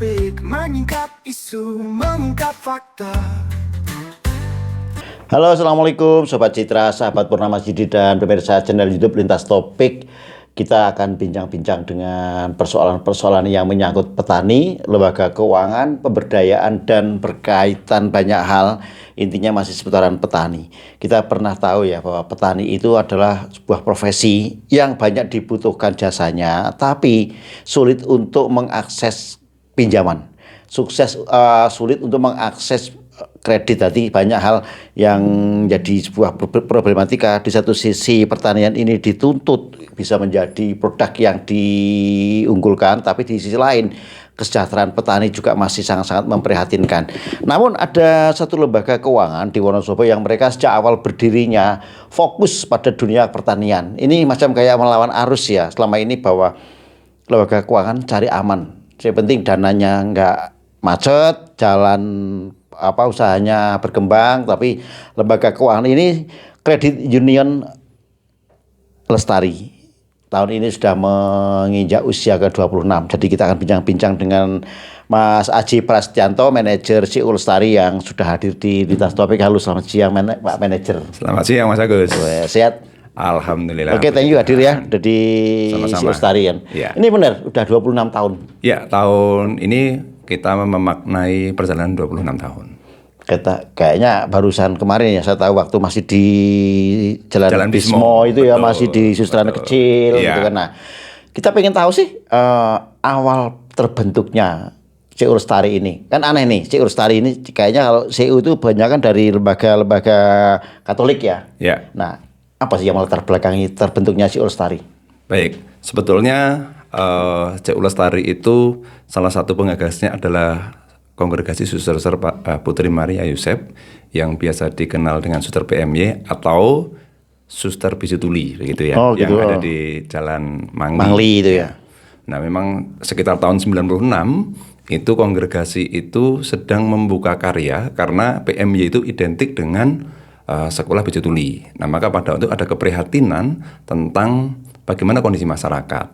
topik, menyingkap isu, mengungkap fakta. Halo, assalamualaikum Sobat Citra, sahabat Purnama Sidi dan pemirsa channel YouTube Lintas Topik. Kita akan bincang-bincang dengan persoalan-persoalan yang menyangkut petani, lembaga keuangan, pemberdayaan, dan berkaitan banyak hal. Intinya masih seputaran petani. Kita pernah tahu ya bahwa petani itu adalah sebuah profesi yang banyak dibutuhkan jasanya, tapi sulit untuk mengakses pinjaman. Sulit untuk mengakses kredit. Tadi banyak hal yang jadi sebuah problematika. Di satu sisi pertanian ini dituntut bisa menjadi produk yang diunggulkan, tapi di sisi lain kesejahteraan petani juga masih sangat-sangat memprihatinkan. Namun ada satu lembaga keuangan di Wonosobo yang mereka sejak awal berdirinya fokus pada dunia pertanian. Ini macam kayak melawan arus ya selama ini, bahwa lembaga keuangan cari aman. Yang penting dananya nggak macet, jalan usahanya berkembang. Tapi lembaga keuangan ini, Kredit Union Lestari, tahun ini sudah menginjak usia ke-26. Jadi kita akan bincang-bincang dengan Mas Aji Prasetyanto, manajer CU Lestari yang sudah hadir di Lintas Topik. Halo, selamat siang Pak Manajer. Selamat siang Mas Agus. Sehat? Alhamdulillah. Oke, thank you hadir ya dari CU Lestari kan. Ya. Ini benar udah 26 tahun. Ya, tahun ini kita memaknai perjalanan 26 tahun. Kayaknya barusan kemarin ya, saya tahu waktu masih di Jalan Bismo itu, betul, ya masih di susteran kecil gitu kan. Nah, kita pengen tahu sih awal terbentuknya CU Lestari ini. Kan aneh nih, CU Lestari ini kayaknya kalau CU itu banyak kan dari lembaga-lembaga Katolik ya. Ya. Nah, apa sih yang latar belakangi terbentuknya CU Lestari? Baik, sebetulnya CU Lestari itu salah satu penggagasnya adalah Kongregasi Suster Putri Maria Yusef yang biasa dikenal dengan Suster PMY atau Suster Bisu Tuli begitu ya, yang ada di Jalan Mangli itu ya. Nah, memang sekitar tahun 96 itu kongregasi itu sedang membuka karya karena PMY itu identik dengan sekolah Bisu Tuli. Nah, maka pada waktu itu ada keprihatinan tentang bagaimana kondisi masyarakat,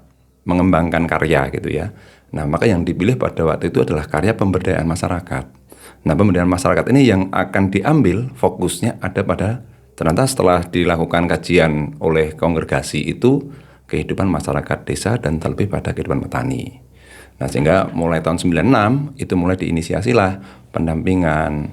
mengembangkan karya gitu ya. Nah, maka yang dipilih pada waktu itu adalah karya pemberdayaan masyarakat. Nah, pemberdayaan masyarakat ini yang akan diambil fokusnya ada pada, ternyata setelah dilakukan kajian oleh kongregasi itu, kehidupan masyarakat desa dan terlebih pada kehidupan petani. Nah, sehingga mulai tahun 96 itu mulai diinisiasilah pendampingan,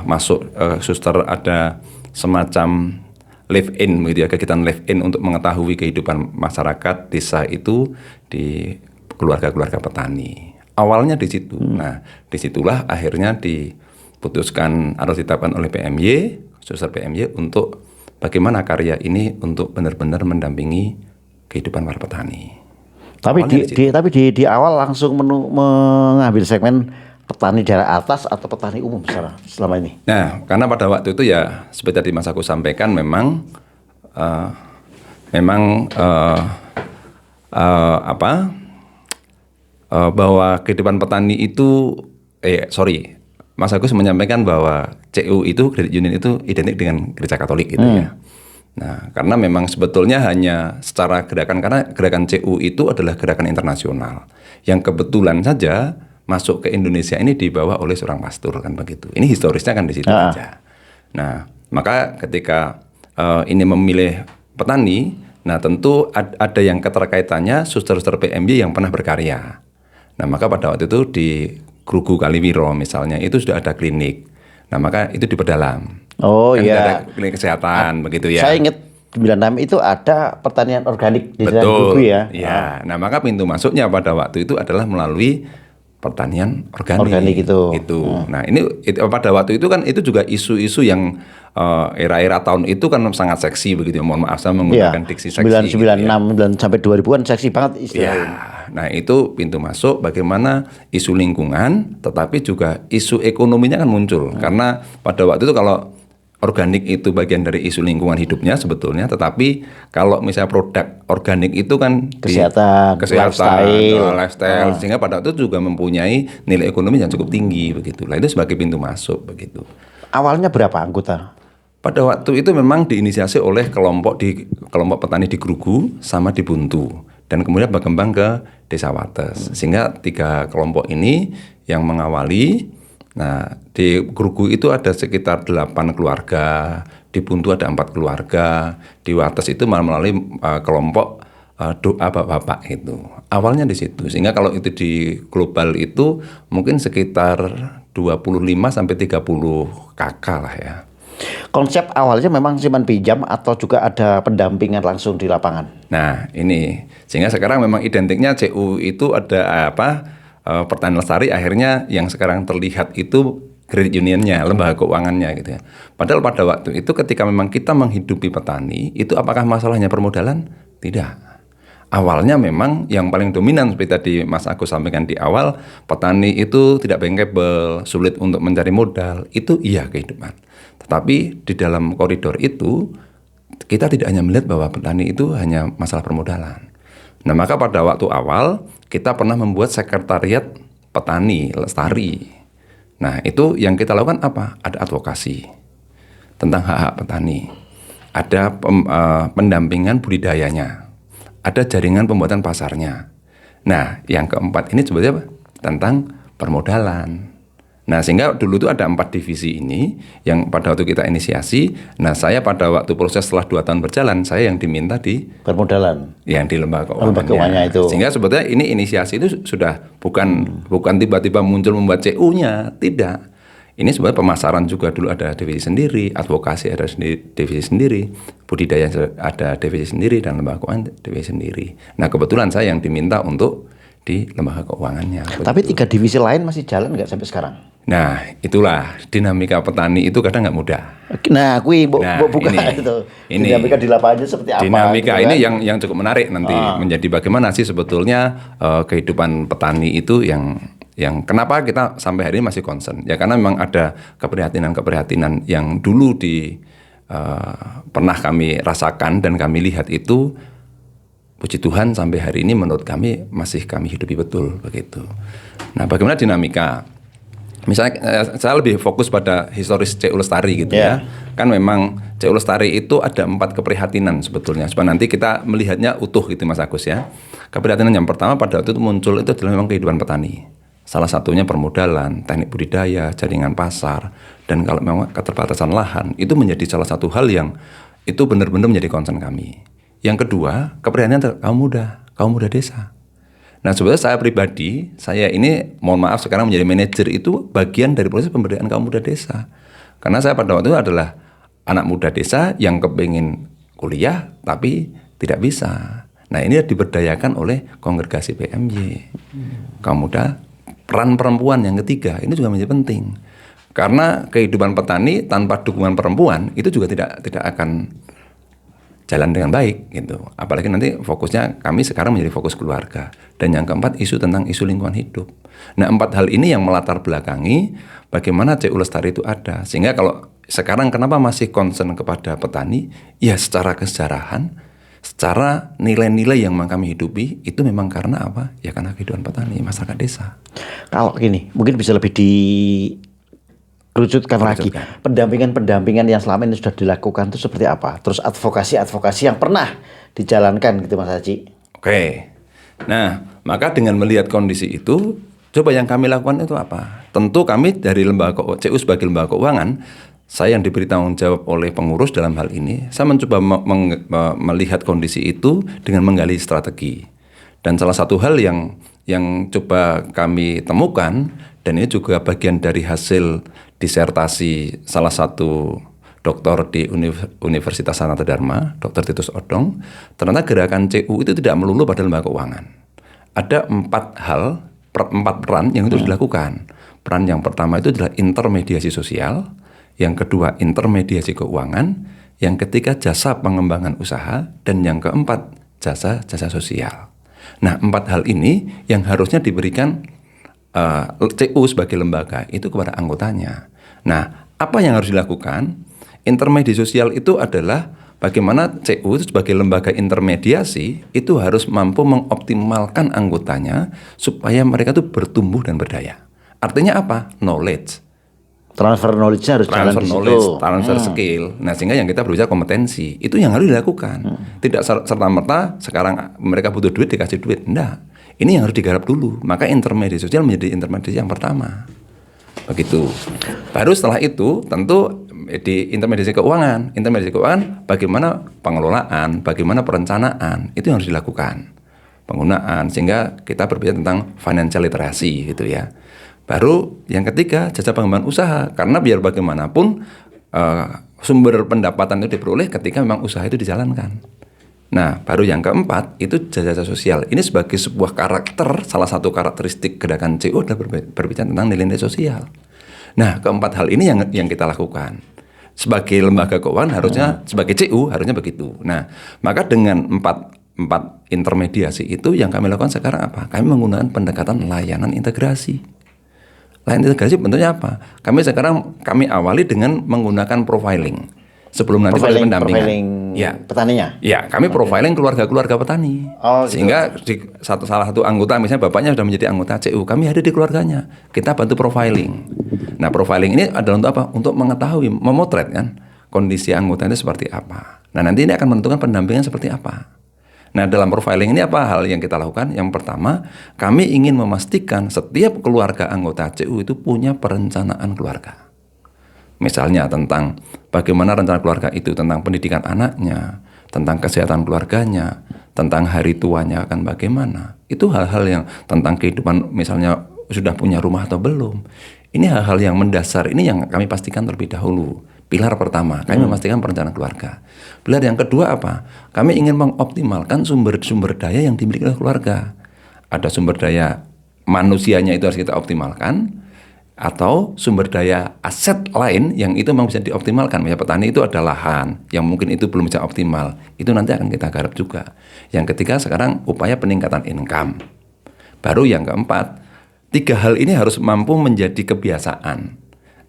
masuk suster, ada semacam live-in gitu ya, kegiatan live-in untuk mengetahui kehidupan masyarakat desa itu di keluarga-keluarga petani. Awalnya di situ. Nah, disitulah akhirnya diputuskan atau ditetapkan oleh PMY, Suster PMY, untuk bagaimana karya ini untuk benar-benar mendampingi kehidupan para petani. Tapi di awal langsung mengambil segmen petani daerah atas atau petani umum selama ini. Nah, karena pada waktu itu ya seperti tadi Mas aku sampaikan, memang bahwa kehidupan petani itu Mas Agus menyampaikan bahwa CU itu, Kredit Union itu identik dengan gereja Katolik gitu ya. Nah, karena memang sebetulnya hanya secara gerakan, karena gerakan CU itu adalah gerakan internasional yang kebetulan saja masuk ke Indonesia ini dibawa oleh seorang pastor kan begitu. Ini historisnya kan di situ aja. Nah, maka ketika ini memilih petani, nah tentu ada yang keterkaitannya suster-suster PMY yang pernah berkarya. Nah, maka pada waktu itu di Grugu Kaliwiro misalnya itu sudah ada klinik. Nah, maka itu diperdalam. Oh kan iya. Ada klinik kesehatan begitu ya. Saya ingat 96 itu ada pertanian organik di Grugu ya. Iya. Nah, maka pintu masuknya pada waktu itu adalah melalui pertanian organik itu. Nah, ini pada waktu itu kan itu juga isu-isu yang era-era tahun itu kan sangat seksi begitu ya. Mohon maaf saya menggunakan diksi seksi. 96 gitu ya. Sampai 2000-an seksi banget istilahnya. Ya. Nah, itu pintu masuk bagaimana isu lingkungan, tetapi juga isu ekonominya kan muncul. Karena pada waktu itu kalau organik itu bagian dari isu lingkungan hidupnya sebetulnya, tetapi kalau misalnya produk organik itu kan kesehatan, lifestyle, sehingga pada waktu itu juga mempunyai nilai ekonomi yang cukup tinggi begitu. Lah, itu sebagai pintu masuk begitu. Awalnya berapa anggota? Pada waktu itu memang diinisiasi oleh kelompok petani di Grugu sama di Buntu. dan kemudian berkembang ke Desa Wates. Sehingga 3 kelompok ini yang mengawali. Nah, di Grugu itu ada sekitar 8 keluarga, di Buntu ada 4 keluarga, di Wates itu malah melalui kelompok doa bapak-bapak itu. Awalnya di situ. Sehingga kalau itu di global itu mungkin sekitar 25 sampai 30 kakak lah ya. Konsep awalnya memang simpan pinjam atau juga ada pendampingan langsung di lapangan? Nah, ini. Sehingga sekarang memang identiknya CU itu ada Pertanian Lestari, akhirnya yang sekarang terlihat itu credit unionnya, lembaga keuangannya gitu ya. Padahal pada waktu itu ketika memang kita menghidupi petani, itu apakah masalahnya permodalan? Tidak. Awalnya memang yang paling dominan seperti tadi Mas Agus sampaikan di awal, petani itu tidak bankable, sulit untuk mencari modal, itu iya kehidupan. Tetapi di dalam koridor itu, kita tidak hanya melihat bahwa petani itu hanya masalah permodalan. Nah, maka pada waktu awal, kita pernah membuat sekretariat petani lestari. Nah, itu yang kita lakukan apa? Ada advokasi tentang hak-hak petani. Ada pendampingan budidayanya. Ada jaringan pembuatan pasarnya. Nah, yang keempat ini sebetulnya apa? Tentang permodalan. Nah, sehingga dulu itu ada 4 divisi ini yang pada waktu kita inisiasi. Nah, saya pada waktu proses setelah 2 tahun berjalan, saya yang diminta di Permodalan. yang di lembaga keuangannya itu. Sehingga sebetulnya ini inisiasi itu sudah bukan tiba-tiba muncul membuat CU-nya, tidak. Ini sebenarnya pemasaran juga dulu ada divisi sendiri, advokasi ada divisi sendiri, budidaya ada divisi sendiri, dan lembaga keuangan divisi sendiri. Nah, kebetulan saya yang diminta untuk di lembaga keuangannya. Tapi 3 divisi lain masih jalan nggak sampai sekarang? Nah, itulah dinamika petani itu kadang nggak mudah. Nah, buka ini, itu. Ini, dinamika di lapangannya seperti apa? Dinamika gitu ini kan? yang cukup menarik nanti menjadi bagaimana sih sebetulnya kehidupan petani itu yang kenapa kita sampai hari ini masih concern. Ya karena memang ada keprihatinan yang dulu pernah kami rasakan dan kami lihat itu, puji Tuhan sampai hari ini menurut kami masih kami hidupi betul begitu. Nah, bagaimana dinamika? Misalnya saya lebih fokus pada historis CU Lestari gitu ya. Kan memang CU Lestari itu ada 4 keprihatinan sebetulnya. Supaya nanti kita melihatnya utuh gitu Mas Agus ya. Keprihatinan yang pertama pada waktu itu muncul itu adalah memang kehidupan petani. Salah satunya permodalan, teknik budidaya, jaringan pasar, dan kalau memang keterbatasan lahan, itu menjadi salah satu hal yang itu benar-benar menjadi concern kami. Yang kedua, keprihatinan kaum muda desa. Nah, sebenarnya saya pribadi, saya ini mohon maaf sekarang menjadi manajer itu bagian dari proses pemberdayaan kaum muda desa. Karena saya pada waktu itu adalah anak muda desa yang kepingin kuliah tapi tidak bisa. Nah, ini diberdayakan oleh kongregasi PMY. Kaum muda, peran perempuan yang ketiga, ini juga menjadi penting. Karena kehidupan petani tanpa dukungan perempuan itu juga tidak akan jalan dengan baik gitu. Apalagi nanti fokusnya kami sekarang menjadi fokus keluarga. Dan yang keempat isu tentang isu lingkungan hidup. Nah, 4 hal ini yang melatar belakangi bagaimana CU Lestari itu ada. Sehingga kalau sekarang kenapa masih concern kepada petani? Ya secara kesejarahan, secara nilai-nilai yang kami hidupi itu memang karena apa? Ya karena kehidupan petani, masyarakat desa. Kalau gini, mungkin bisa lebih kerucutkan lagi. Pendampingan yang selama ini sudah dilakukan itu seperti apa? Terus advokasi yang pernah dijalankan gitu Mas Haji. Oke. Nah, maka dengan melihat kondisi itu, coba yang kami lakukan itu apa? Tentu kami dari lembaga CU sebagai lembaga keuangan, saya yang diberi tanggung jawab oleh pengurus dalam hal ini, saya mencoba melihat kondisi itu dengan menggali strategi. Dan salah satu hal yang coba kami temukan, dan ini juga bagian dari hasil disertasi salah satu doktor di Universitas Sanata Dharma, Dr. Titus Odong, ternyata gerakan CU itu tidak melulu pada lembaga keuangan. Ada 4 peran yang itu dilakukan. Peran yang pertama itu adalah intermediasi sosial, yang kedua intermediasi keuangan, yang ketiga jasa pengembangan usaha, dan yang keempat jasa sosial. Nah, 4 hal ini yang harusnya diberikan CU sebagai lembaga itu kepada anggotanya. Nah, apa yang harus dilakukan? Intermediasi sosial itu adalah bagaimana CU itu sebagai lembaga intermediasi itu harus mampu mengoptimalkan anggotanya supaya mereka itu bertumbuh dan berdaya. Artinya apa? Knowledge, Transfer knowledge-nya harus jalan transfer di situ. knowledge, transfer skill. Nah, sehingga yang kita berbicara kompetensi, itu yang harus dilakukan. Tidak serta-merta sekarang mereka butuh duit dikasih duit. Enggak. Ini yang harus digarap dulu. Maka intermediasi sosial menjadi intermediasi yang pertama. Begitu. Baru setelah itu tentu di intermediasi keuangan. Intermediasi keuangan bagaimana pengelolaan, bagaimana perencanaan, itu yang harus dilakukan. Penggunaan, sehingga kita berbicara tentang financial literacy gitu ya. Baru yang ketiga, jasa pengembangan usaha. Karena biar bagaimanapun sumber pendapatan itu diperoleh ketika memang usaha itu dijalankan. Nah, baru yang keempat, itu jasa sosial. Ini sebagai sebuah karakter, salah satu karakteristik gerakan CO adalah berbicara tentang nilai-nilai sosial. Nah, keempat hal ini yang kita lakukan. Sebagai lembaga keuangan harusnya, sebagai CU harusnya begitu. Nah, maka dengan empat intermediasi itu yang kami lakukan sekarang apa? Kami menggunakan pendekatan layanan integrasi. Layanan integrasi bentuknya apa? Kami awali dengan menggunakan profiling. Sebelum nanti pada pendampingan. Profiling ya. petaninya? Ya, kami profiling keluarga-keluarga petani. Sehingga salah satu anggota, misalnya bapaknya sudah menjadi anggota CU, kami hadir di keluarganya. Kita bantu profiling. Nah, profiling ini adalah untuk apa? Untuk mengetahui, memotret kan, kondisi anggotanya seperti apa. Nah, nanti ini akan menentukan pendampingan seperti apa. Nah, dalam profiling ini apa hal yang kita lakukan? Yang pertama, kami ingin memastikan setiap keluarga anggota CU itu punya perencanaan keluarga. Misalnya tentang bagaimana rencana keluarga itu, tentang pendidikan anaknya, tentang kesehatan keluarganya, tentang hari tuanya akan bagaimana. Itu hal-hal yang tentang kehidupan, misalnya sudah punya rumah atau belum. Ini hal-hal yang mendasar, ini yang kami pastikan terlebih dahulu. Pilar pertama, kami memastikan perencanaan keluarga. Pilar yang kedua apa? Kami ingin mengoptimalkan sumber-sumber daya yang dimiliki oleh keluarga. Ada sumber daya manusianya itu harus kita optimalkan, atau sumber daya aset lain yang itu memang bisa dioptimalkan. Misalnya petani itu ada lahan yang mungkin itu belum bisa optimal. Itu nanti akan kita garap juga. Yang ketiga sekarang upaya peningkatan income. Baru yang keempat, 3 hal ini harus mampu menjadi kebiasaan.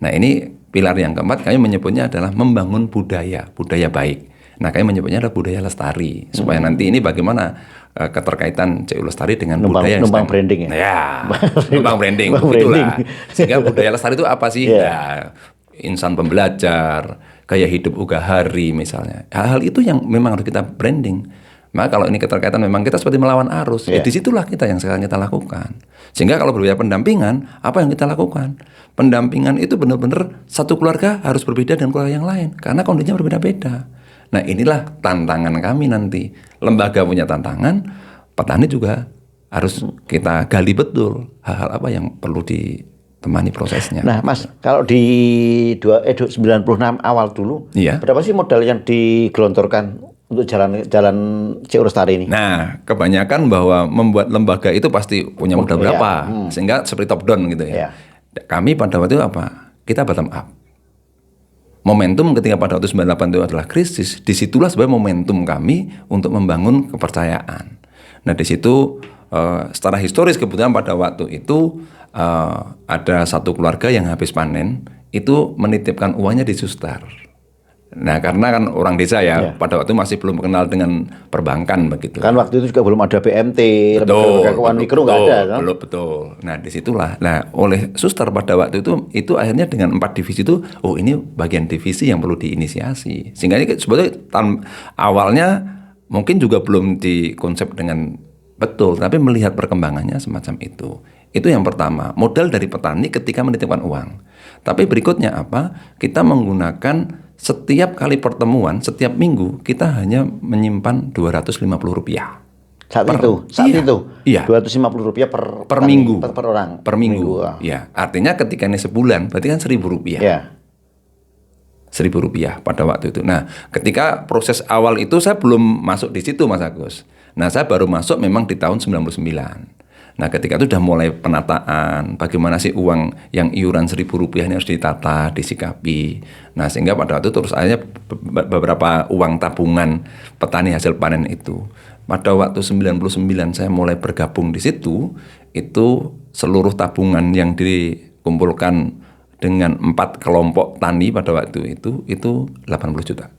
Nah, ini pilar yang keempat kami menyebutnya adalah membangun budaya baik. Nah, kami menyebutnya adalah budaya lestari. Supaya nanti ini bagaimana keterkaitan CU Lestari dengan budaya yang numpang branding ya? Ya, numpang branding. Itulah. Sehingga budaya lestari itu apa sih? Ya, insan pembelajar, gaya hidup Ugahari misalnya. Hal-hal itu yang memang harus kita branding. Maka kalau ini keterkaitan memang kita seperti melawan arus. Ya, disitulah kita yang sekarang kita lakukan. Sehingga kalau berbicara pendampingan, apa yang kita lakukan? Pendampingan itu benar-benar satu keluarga harus berbeda dengan keluarga yang lain. Karena kondisinya berbeda-beda. Nah, inilah tantangan kami nanti. Lembaga punya tantangan, petani juga harus kita gali betul hal-hal apa yang perlu ditemani prosesnya. Nah, Mas, kalau di 96 awal dulu, Iya. berapa sih modal yang digelontorkan untuk jalan CU Lestari ini? Nah, kebanyakan bahwa membuat lembaga itu pasti punya modal berapa, sehingga seperti top down gitu ya. Iya. Kami pada waktu itu apa? Kita bottom up. Momentum ketika pada waktu 98 itu adalah krisis, disitulah sebenarnya momentum kami untuk membangun kepercayaan. Nah, di situ secara historis kebetulan pada waktu itu ada satu keluarga yang habis panen itu menitipkan uangnya di Suster. Nah, karena kan orang desa ya, pada waktu masih belum kenal dengan perbankan begitu. Kan waktu itu juga belum ada BMT, lembaga keuangan mikro nggak ada kan? Betul. Nah, disitulah. Nah, oleh Suster pada waktu itu akhirnya dengan 4 divisi itu, oh ini bagian divisi yang perlu diinisiasi. Sehingga ini sebetulnya awalnya mungkin juga belum dikonsep dengan betul, tapi melihat perkembangannya semacam itu. Itu yang pertama, modal dari petani ketika menitipkan uang. Tapi berikutnya apa? Kita menggunakan setiap kali pertemuan, setiap minggu kita hanya menyimpan Rp250. Saat itu? Iya. Rp250 per minggu. Per orang? Per minggu. Ya, artinya ketika ini sebulan, berarti kan Rp1.000. Ya. Rp1.000 pada waktu itu. Nah, ketika proses awal itu saya belum masuk di situ, Mas Agus. Nah, saya baru masuk memang di tahun 99. Nah, ketika itu sudah mulai penataan, bagaimana sih uang yang iuran Rp1.000 ini harus ditata, disikapi. Nah, sehingga pada waktu itu terus akhirnya beberapa uang tabungan petani hasil panen itu. Pada waktu 99 saya mulai bergabung di situ, itu seluruh tabungan yang dikumpulkan dengan 4 kelompok tani pada waktu itu 80 juta.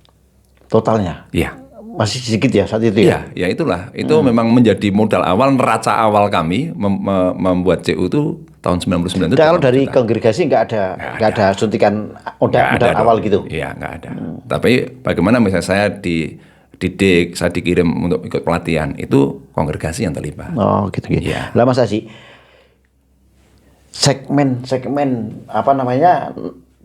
Totalnya? Iya. Masih sedikit ya saat itu ya? Iya, ya itulah. Itu memang menjadi modal awal, neraca awal kami membuat CU itu tahun 99 itu. Kalau dari 8 juta. kongregasi nggak ada suntikan modal Nggak ada awal dong. gitu. Iya, nggak ada. Tapi bagaimana misalnya saya dididik, saya dikirim untuk ikut pelatihan, itu kongregasi yang terlibat. Oh gitu. Iya. Lah Mas Asi, segmen apa namanya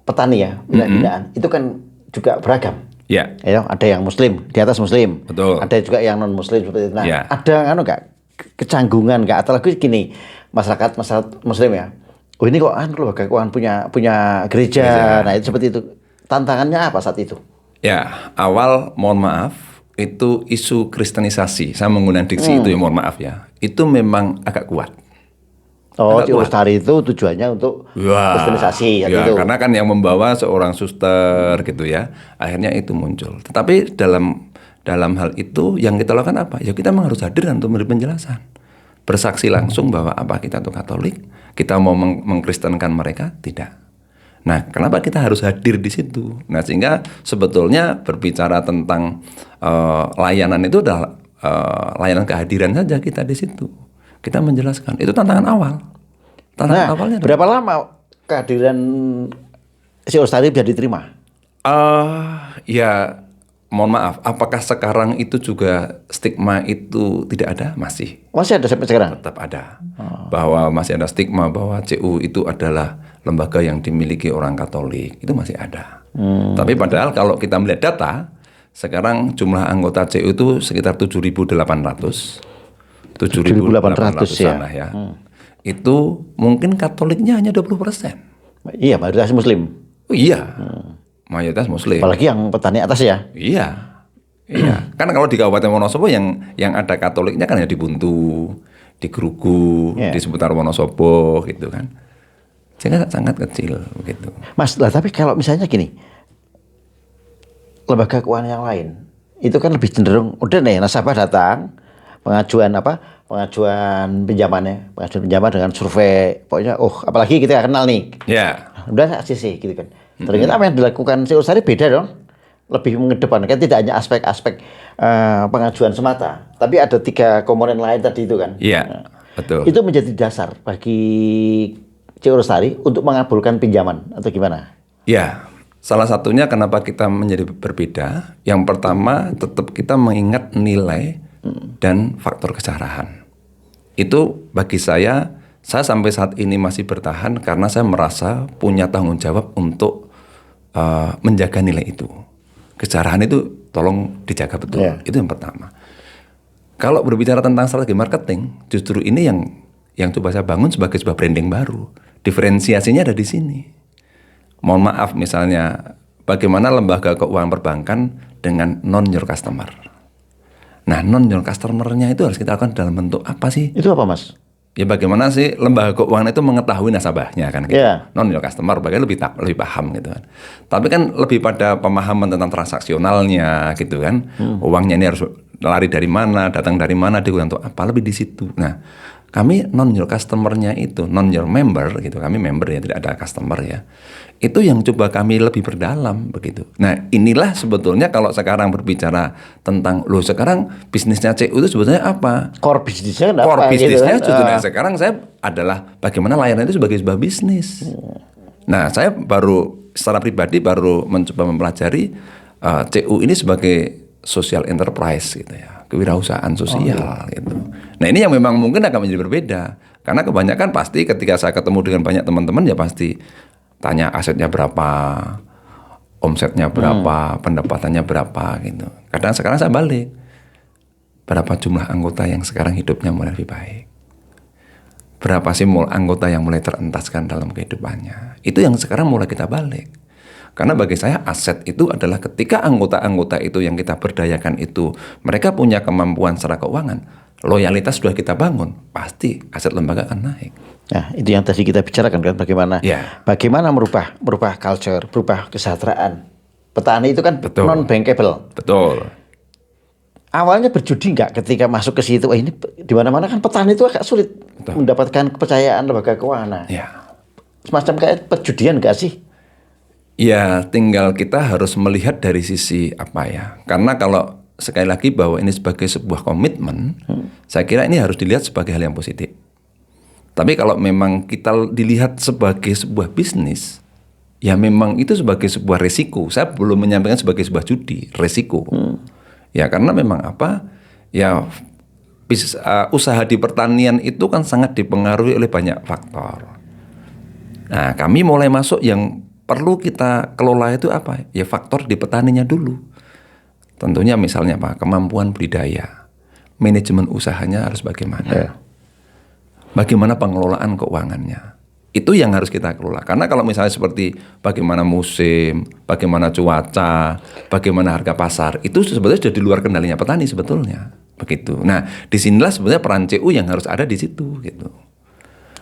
petani ya, binaan itu kan juga beragam. Ya, Ya, ada yang Muslim, di atas Muslim. Betul. Ada juga yang non Muslim seperti itu. Nah, Ya. ada nggak kecanggungan nggak atau lagi gini masyarakat Muslim ya. Oh ini kok lembaga keuangan punya gereja. Nah itu seperti itu. Tantangannya apa saat itu? ya, awal mohon maaf itu isu kristenisasi. Saya menggunakan diksi itu ya, mohon maaf ya. Itu memang agak kuat. Oh, Agak Cik kuat. Lestari itu tujuannya untuk kristenisasi ya, itu. karena kan yang membawa seorang suster gitu ya. Akhirnya itu muncul. Tetapi dalam hal itu yang kita lakukan apa? Ya kita memang harus hadir untuk memberi penjelasan. Bersaksi langsung bahwa apa kita itu Katolik, kita mau mengkristenkan mereka, tidak. Nah, kenapa kita harus hadir di situ? Nah, sehingga sebetulnya berbicara tentang layanan itu adalah layanan kehadiran saja kita di situ. Kita menjelaskan. Itu tantangan awal. Tantangan awalnya. Berapa lama kehadiran si Lestari bisa diterima? Ya, mohon maaf. Apakah sekarang itu juga stigma itu tidak ada? Masih. Masih ada sampai sekarang? Tetap ada. Bahwa masih ada stigma bahwa CU itu adalah lembaga yang dimiliki orang Katolik. Itu masih ada. Tapi padahal kalau kita melihat data, sekarang jumlah anggota CU itu sekitar 7.800. 7.800 sana ya. Itu mungkin Katoliknya hanya 20%. Iya, mayoritas Muslim. Oh, iya. Mayoritas Muslim. Apalagi yang petani atas ya. Iya. Iya. Kan kalau di Kabupaten Wonosobo yang ada Katoliknya kan ya di Buntu, di Grugu, Iya. di seputar Wonosobo gitu kan. Sehingga sangat kecil begitu. Mas, lah tapi kalau misalnya gini, lembaga keuangan yang lain itu kan lebih cenderung udah nih nasabah datang pengajuan pinjaman dengan survei, pokoknya apalagi kita kenal nih, Ya. udah ACC gitu kan. Ternyata apa yang dilakukan si Lestari beda dong, lebih mengedepankan tidak hanya aspek-aspek pengajuan semata, tapi ada 3 komponen lain tadi itu kan. Iya, betul. Itu menjadi dasar bagi Cik Lestari untuk mengabulkan pinjaman atau gimana? Ya, salah satunya kenapa kita menjadi berbeda. Yang pertama, tetap kita mengingat nilai dan faktor kesejarahan. Itu bagi saya sampai saat ini masih bertahan karena saya merasa punya tanggung jawab untuk menjaga nilai itu. Kesejarahan itu tolong dijaga betul. Yeah. Itu yang pertama. Kalau berbicara tentang strategi marketing, justru ini yang coba saya bangun sebagai sebuah branding baru. Diferensiasinya ada di sini. Mohon maaf misalnya bagaimana lembaga keuangan perbankan dengan non your customer. Nah, non your customer-nya itu harus kita lakukan dalam bentuk apa sih? Itu apa, Mas? Ya bagaimana sih lembaga keuangan itu mengetahui nasabahnya kan gitu. Yeah. Non your customer bagaimana lebih paham gitu kan. Tapi kan lebih pada pemahaman tentang transaksionalnya gitu kan. Uangnya ini harus lari dari mana, datang dari mana, digunakan untuk apa, lebih di situ. Nah, kami non your customer-nya itu, non your member gitu. Kami member ya, tidak ada customer ya. Itu yang coba kami lebih perdalam begitu. Nah, inilah sebetulnya kalau sekarang berbicara tentang sekarang bisnisnya CU itu sebetulnya apa? Core bisnisnya kan Core apa bisnisnya gitu kan? justru sekarang saya adalah bagaimana layanan itu sebagai sebuah bisnis. Nah, saya secara pribadi baru mencoba mempelajari CU ini sebagai social enterprise gitu ya, kewirausahaan sosial gitu. Nah, ini yang memang mungkin akan menjadi berbeda karena kebanyakan pasti ketika saya ketemu dengan banyak teman-teman ya pasti tanya asetnya berapa, omsetnya berapa, pendapatannya berapa gitu. Kadang sekarang saya balik, berapa jumlah anggota yang sekarang hidupnya mulai lebih baik? Berapa sih anggota yang mulai terentaskan dalam kehidupannya? Itu yang sekarang mulai kita balik. Karena bagi saya aset itu adalah ketika anggota-anggota itu yang kita berdayakan itu, mereka punya kemampuan secara keuangan, loyalitas sudah kita bangun, pasti aset lembaga akan naik. Nah, itu yang tadi kita bicarakan kan bagaimana bagaimana merubah culture, berubah kesejahteraan. Petani itu kan non bankable. Betul. Awalnya berjudi nggak ketika masuk ke situ? Ini di mana-mana kan petani itu agak sulit mendapatkan kepercayaan lembaga keuangan. Ya. Semacam kayak perjudian nggak sih? Ya, tinggal kita harus melihat dari sisi apa ya. Karena kalau sekali lagi bahwa ini sebagai sebuah komitmen, saya kira ini harus dilihat sebagai hal yang positif. Tapi kalau memang kita dilihat sebagai sebuah bisnis, ya memang itu sebagai sebuah resiko. Saya belum menyampaikan sebagai sebuah judi, resiko. Ya karena memang apa? Ya usaha di pertanian itu kan sangat dipengaruhi oleh banyak faktor. Nah, kami mulai masuk yang perlu kita kelola itu apa? Ya faktor di petaninya dulu. Tentunya misalnya apa? Kemampuan budidaya, manajemen usahanya harus bagaimana? Bagaimana pengelolaan keuangannya? Itu yang harus kita kelola. Karena kalau misalnya seperti bagaimana musim, bagaimana cuaca, bagaimana harga pasar, itu sebetulnya sudah di luar kendalinya petani sebetulnya. Begitu. Nah, disinilah sebenarnya peran CU yang harus ada di situ gitu.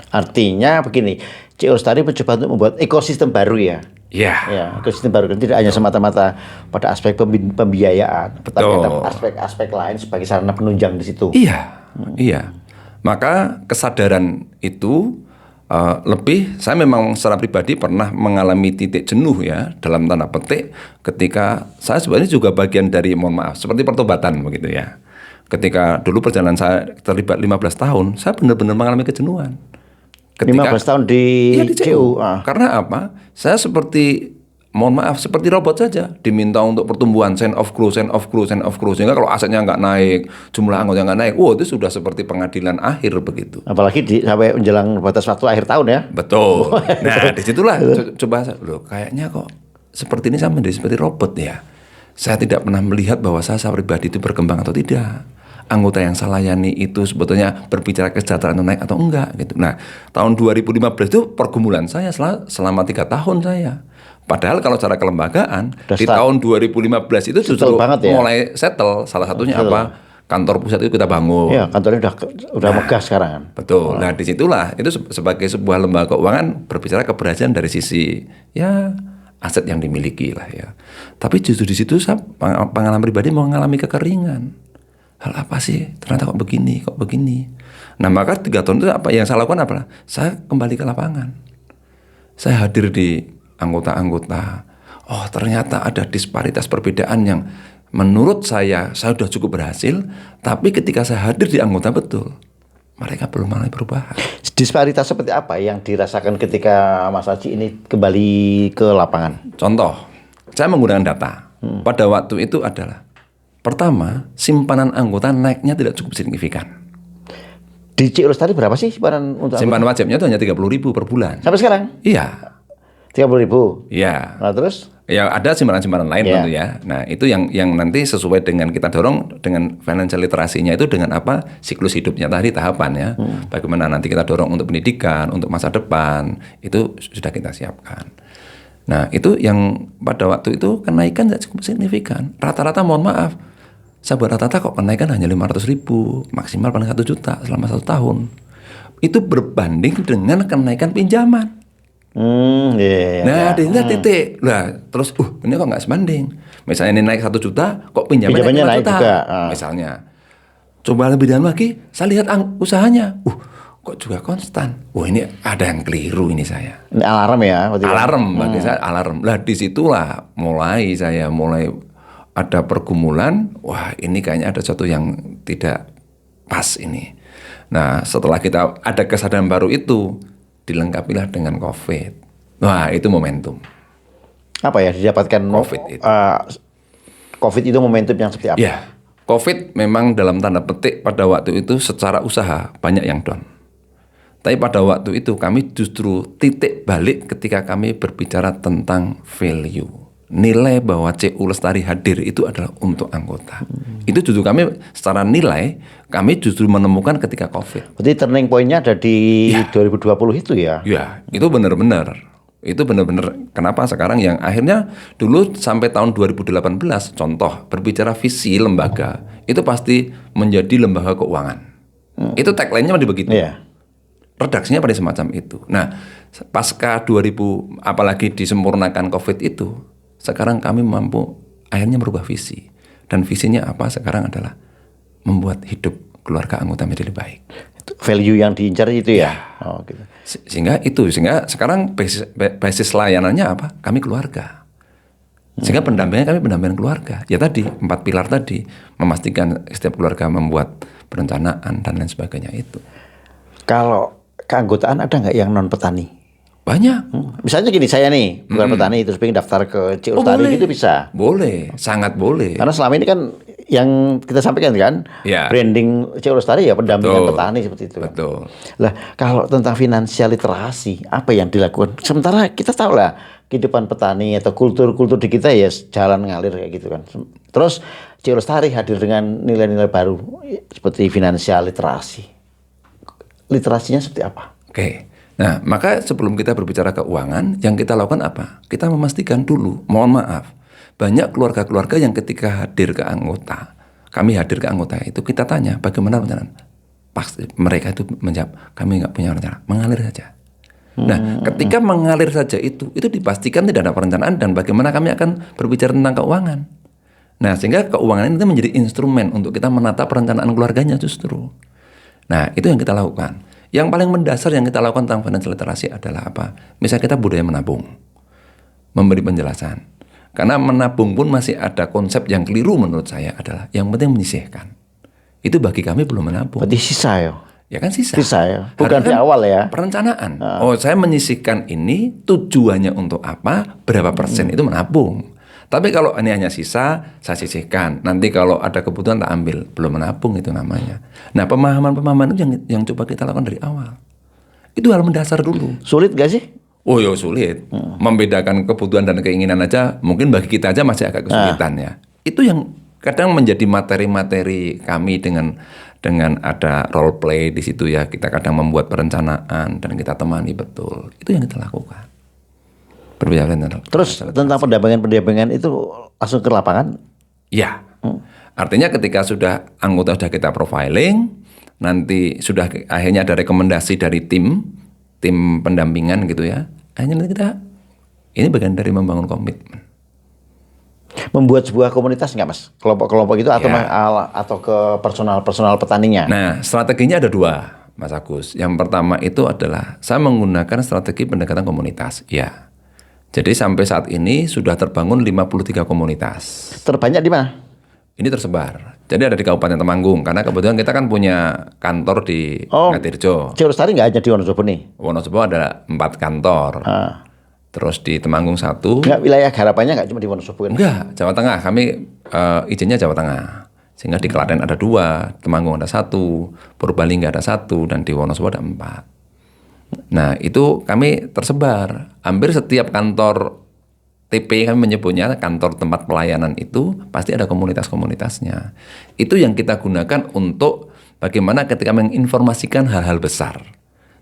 Artinya begini, CU Lestari mencoba untuk membuat ekosistem baru ya. Ya. Ya, ekosistem baru kan tidak hanya semata-mata pada aspek pembiayaan, tetapi ada aspek-aspek lain sebagai sarana penunjang di situ. Iya. Iya. Maka kesadaran itu lebih, saya memang secara pribadi pernah mengalami titik jenuh ya dalam tanda petik ketika saya sebenarnya juga bagian dari, mohon maaf, seperti pertobatan begitu ya. Ketika dulu perjalanan saya terlibat 15 tahun, saya benar-benar mengalami kejenuhan. 15 tahun di CU. Karena apa? Saya seperti, mohon maaf, seperti robot saja. Diminta untuk pertumbuhan, send of growth. Sehingga kalau asetnya nggak naik, jumlah anggota nggak naik, itu sudah seperti pengadilan akhir begitu. Apalagi sampai menjelang batas waktu akhir tahun ya. Betul. Nah, disitulah coba, loh kayaknya kok seperti ini saya menjadi seperti robot ya. Saya tidak pernah melihat bahwa saya pribadi itu berkembang atau tidak. Anggota yang saya layani itu sebetulnya berbicara kesejahteraan atau naik atau enggak gitu. Nah, tahun 2015 itu pergumulan saya selama 3 tahun saya. Padahal kalau secara kelembagaan di tahun 2015 itu justru mulai settle. Salah satunya apa? Kantor pusat itu kita bangun. Iya, kantornya udah megah sekarang kan. Betul. Nah, disitulah itu sebagai sebuah lembaga keuangan berbicara keberhasilan dari sisi ya aset yang dimiliki lah ya. Tapi justru di situ saya pengalaman pribadi mengalami kekeringan. Hal apa sih? Ternyata kok begini. Nah, maka 3 tahun itu apa yang saya lakukan apa? Saya kembali ke lapangan. Saya hadir di anggota-anggota. Oh, ternyata ada disparitas perbedaan yang menurut saya sudah cukup berhasil, tapi ketika saya hadir di anggota betul, mereka belum mengalami perubahan. Disparitas seperti apa yang dirasakan ketika Mas Aji ini kembali ke lapangan? Contoh, saya menggunakan data. Pada waktu itu adalah pertama, simpanan anggota naiknya tidak cukup signifikan. Di CU Lestari berapa sih simpanan untuk simpanan wajibnya itu hanya 30.000 per bulan. Sampai sekarang? Iya. 30.000? Iya. Nah terus? Ya ada simpanan-simpanan lain tentu ya. Nah itu yang nanti sesuai dengan kita dorong dengan financial literasinya itu dengan apa? Siklus hidupnya tadi tahapan ya. Bagaimana nanti kita dorong untuk pendidikan, untuk masa depan, itu sudah kita siapkan. Nah itu yang pada waktu itu kenaikan tidak cukup signifikan. Rata-rata mohon maaf, sahabat rata-rata kok kenaikan hanya 500.000, maksimal paling 1 juta selama 1 tahun. Itu berbanding dengan kenaikan pinjaman. Nah, disinilah titik. Lah, terus ini kok nggak sebanding. Misalnya ini naik 1 juta, kok pinjamannya naik 5 juta. Juga. Misalnya. Coba lebih dalam lagi, saya lihat usahanya. Kok juga konstan. Ini ada yang keliru ini saya. Ini alarm ya? Alarm bagi saya, alarm. Lah disitulah saya mulai ada pergumulan. Wah ini kayaknya ada sesuatu yang tidak pas ini. Nah setelah kita ada kesadaran baru itu, dilengkapilah dengan COVID. Wah itu momentum. Apa ya didapatkan COVID itu? COVID itu momentum yang seperti apa? Ya, COVID memang dalam tanda petik pada waktu itu secara usaha banyak yang down. Tapi pada waktu itu kami justru titik balik ketika kami berbicara tentang value. Nilai bahwa CU Lestari hadir itu adalah untuk anggota. Itu justru kami secara nilai, kami justru menemukan ketika COVID. Berarti turning point-nya ada di 2020 itu ya? Ya, itu benar-benar. Itu benar-benar kenapa sekarang yang akhirnya dulu sampai tahun 2018, contoh berbicara visi lembaga, itu pasti menjadi lembaga keuangan. Itu tagline-nya begitu. Iya. Redaksinya pada semacam itu. Nah, pasca 2000 apalagi disempurnakan COVID itu, sekarang kami mampu akhirnya merubah visi. Dan visinya apa sekarang adalah membuat hidup keluarga anggota menjadi lebih baik. Itu value yang diincar itu ya? Oh, gitu. Sehingga sekarang basis layanannya apa? Kami keluarga. Sehingga pendampingan kami pendampingan keluarga. Ya tadi 4 pilar tadi, memastikan setiap keluarga membuat perencanaan dan lain sebagainya itu. Kalau keanggotaan ada nggak yang non petani? Banyak. Misalnya gini, saya nih bukan petani terus pengen daftar ke C Lestari boleh. gitu bisa. Boleh, sangat boleh. Karena selama ini kan yang kita sampaikan kan Ya. branding C Lestari ya pendampingan Betul. petani seperti itu. Kan. Betul. Lah kalau tentang finansial literasi apa yang dilakukan? Sementara kita tahu lah kehidupan petani atau kultur-kultur di kita ya jalan ngalir kayak gitu kan. Terus C Lestari hadir dengan nilai-nilai baru seperti finansial literasi. Literasinya seperti apa? Oke. Nah, maka sebelum kita berbicara keuangan, yang kita lakukan apa? Kita memastikan dulu, mohon maaf, banyak keluarga-keluarga yang ketika hadir ke anggota, kami hadir ke anggota itu, kita tanya bagaimana perencanaan. Pasti mereka itu menjawab, kami nggak punya rencana, mengalir saja. Nah, ketika mengalir saja itu dipastikan tidak ada perencanaan dan bagaimana kami akan berbicara tentang keuangan. Nah, sehingga keuangan itu menjadi instrumen untuk kita menata perencanaan keluarganya justru. Nah, itu yang kita lakukan. Yang paling mendasar yang kita lakukan tentang financial literasi adalah apa? Misalnya kita budaya menabung. Memberi penjelasan. Karena menabung pun masih ada konsep yang keliru menurut saya adalah yang penting menyisihkan. Itu bagi kami belum menabung. Berarti sisa ya? Ya kan sisa. Sisa ya? Bukan Harusnya di awal ya? Perencanaan. Oh, saya menyisihkan ini tujuannya untuk apa? Berapa persen itu menabung. Tapi kalau ini hanya sisa, saya sisihkan. Nanti kalau ada kebutuhan tak ambil, belum menabung itu namanya. Nah, pemahaman-pemahaman itu yang coba kita lakukan dari awal. Itu hal mendasar dulu. Sulit gak sih? Oh ya sulit. Membedakan kebutuhan dan keinginan aja, mungkin bagi kita aja masih agak kesulitan ya. Itu yang kadang menjadi materi-materi kami dengan ada role play di situ ya. Kita kadang membuat perencanaan dan kita temani betul. Itu yang kita lakukan. Berbicara tentang Terus tentang pendampingan itu langsung ke lapangan? ya. Artinya ketika anggota sudah kita profiling, nanti sudah akhirnya ada rekomendasi dari tim pendampingan gitu ya. Akhirnya nanti ini bagian dari membangun komitmen. Membuat sebuah komunitas nggak mas? Kelompok-kelompok itu atau Ya. atau ke personal petaninya? Nah, strateginya ada dua, Mas Agus. Yang pertama itu adalah saya menggunakan strategi pendekatan komunitas. Ya. Jadi sampai saat ini sudah terbangun 53 komunitas. Terbanyak di mana? Ini tersebar. Jadi ada di Kabupaten Temanggung. Karena kebetulan kita kan punya kantor di Ngatirjo. C Lestari nggak hanya di Wonosobo nih? Wonosobo ada 4 kantor. Terus di Temanggung 1. Nggak, wilayah garapannya nggak cuma di Wonosobo kan? Enggak, Jawa Tengah. Kami izinnya Jawa Tengah. Sehingga di Klaten ada 2, Temanggung ada 1, Purbalingga ada 1, dan di Wonosobo ada 4. Nah, itu kami tersebar. Hampir setiap kantor TP kami menyebutnya kantor tempat pelayanan itu pasti ada komunitas-komunitasnya. Itu yang kita gunakan untuk bagaimana ketika menginformasikan hal-hal besar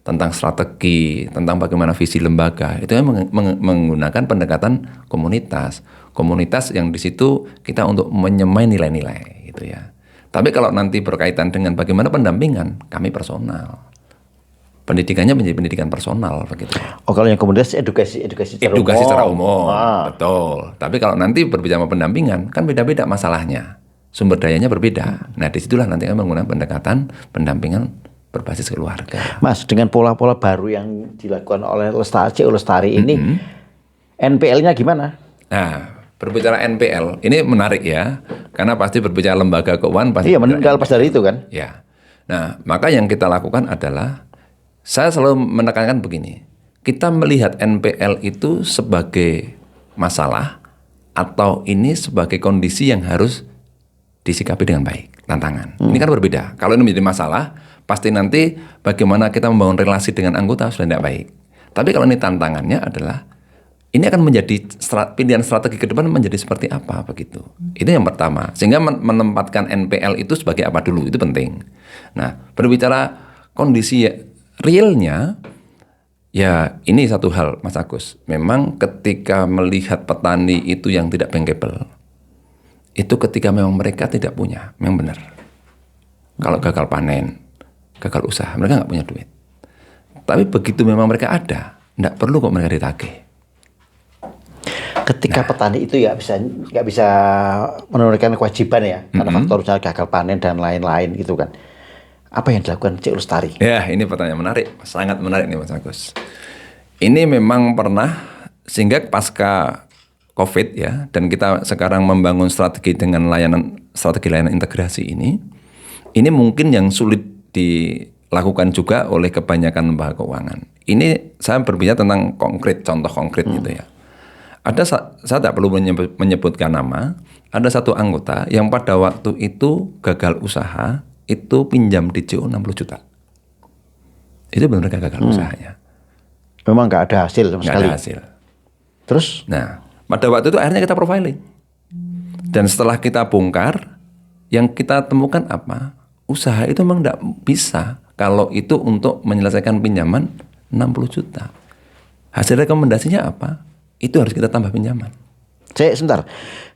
tentang strategi, tentang bagaimana visi lembaga, itu menggunakan pendekatan komunitas. Komunitas yang di situ kita untuk menyemai nilai-nilai gitu ya. Tapi kalau nanti berkaitan dengan bagaimana pendampingan, kami personal. Pendidikannya menjadi pendidikan personal begitu. Oh, kalau yang komunitas edukasi Secara umum. Betul. Tapi kalau nanti berbicara pendampingan kan beda-beda masalahnya. Sumber dayanya berbeda. Nah, disitulah nanti kami menggunakan pendekatan pendampingan berbasis keluarga. Mas, dengan pola-pola baru yang dilakukan oleh C Lestari ini, NPL-nya gimana? Nah, berbicara NPL, ini menarik ya. Karena pasti berbicara lembaga keuangan pasti. Iya, meninggal pas dari itu kan? Ya. Nah, maka yang kita lakukan adalah saya selalu menekankan begini. Kita melihat NPL itu sebagai masalah atau ini sebagai kondisi yang harus disikapi dengan baik, tantangan. Ini kan berbeda. Kalau ini menjadi masalah, pasti nanti bagaimana kita membangun relasi dengan anggota sudah tidak baik. Tapi kalau ini tantangannya adalah ini akan menjadi pilihan strategi ke depan menjadi seperti apa begitu. Itu yang pertama. Sehingga menempatkan NPL itu sebagai apa dulu itu penting. Nah, berbicara kondisi realnya, ya ini satu hal Mas Agus. Memang ketika melihat petani itu yang tidak bankable, itu ketika memang mereka tidak punya, memang benar. Kalau gagal panen, gagal usaha, mereka nggak punya duit. Tapi begitu memang mereka ada, nggak perlu kok mereka ditagih. Ketika petani itu ya nggak bisa menunaikan kewajiban ya, karena faktor misalnya gagal panen dan lain-lain gitu kan. Apa yang dilakukan C Lestari? Ya, ini pertanyaan menarik, sangat menarik nih Mas Agus. Ini memang pernah, sehingga pasca COVID ya, dan kita sekarang membangun strategi dengan strategi layanan integrasi ini mungkin yang sulit dilakukan juga oleh kebanyakan lembaga keuangan. Ini saya berbicara tentang konkret, contoh konkret gitu ya. Saya tak perlu menyebutkan nama, ada satu anggota yang pada waktu itu gagal usaha, itu pinjam di CO 60 juta. Itu benar-benar gagal usahanya. Memang nggak ada hasil sama Nggak sekali. ada hasil. Terus? Nah, pada waktu itu akhirnya kita profiling. Dan setelah kita bongkar, yang kita temukan apa? Usaha itu memang tidak bisa kalau itu untuk menyelesaikan pinjaman 60 juta. Hasil rekomendasinya apa? Itu harus kita tambah pinjaman. Sebentar.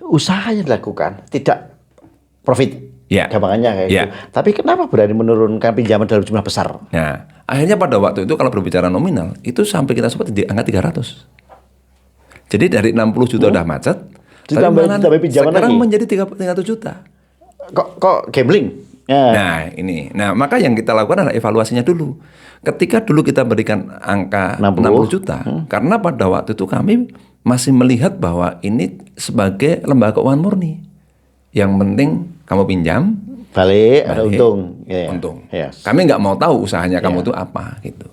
Usaha yang dilakukan tidak profit. Ya. Gampangannya kayak Ya. gitu. Tapi kenapa berani menurunkan pinjaman dalam jumlah besar? Nah, akhirnya pada waktu itu kalau berbicara nominal, itu sampai kita sempat di angka 300. Jadi dari 60 juta udah macet, Ditambah pinjaman sekarang lagi? menjadi 300 juta. Kok gambling? Ya. Nah, ini. Nah, maka yang kita lakukan adalah evaluasinya dulu. Ketika dulu kita berikan angka 60 juta, karena pada waktu itu kami masih melihat bahwa ini sebagai lembaga keuangan murni. Yang penting kamu pinjam, Balik, ada balik, untung. Ya. untung. Yes. Kami nggak mau tahu usahanya kamu itu apa gitu.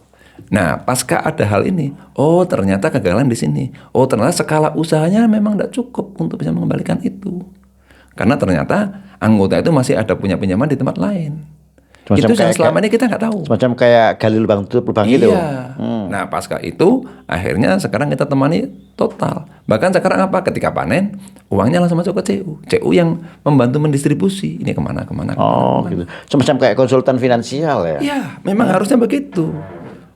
Nah, pasca ada hal ini, oh ternyata kegagalan di sini. Oh ternyata skala usahanya memang tidak cukup untuk bisa mengembalikan itu. Karena ternyata anggota itu masih ada punya pinjaman di tempat lain. Semacam Itu yang kayak- selama ini kita nggak tahu. Semacam kayak gali lubang tutup lubang itu. Iya. Nah, pasca itu akhirnya sekarang kita temani total. Bahkan sekarang apa? Ketika panen, uangnya langsung masuk ke CU. CU yang membantu mendistribusi. Ini kemana. Oh, gitu. Semacam kayak konsultan finansial ya. Iya, memang harusnya begitu.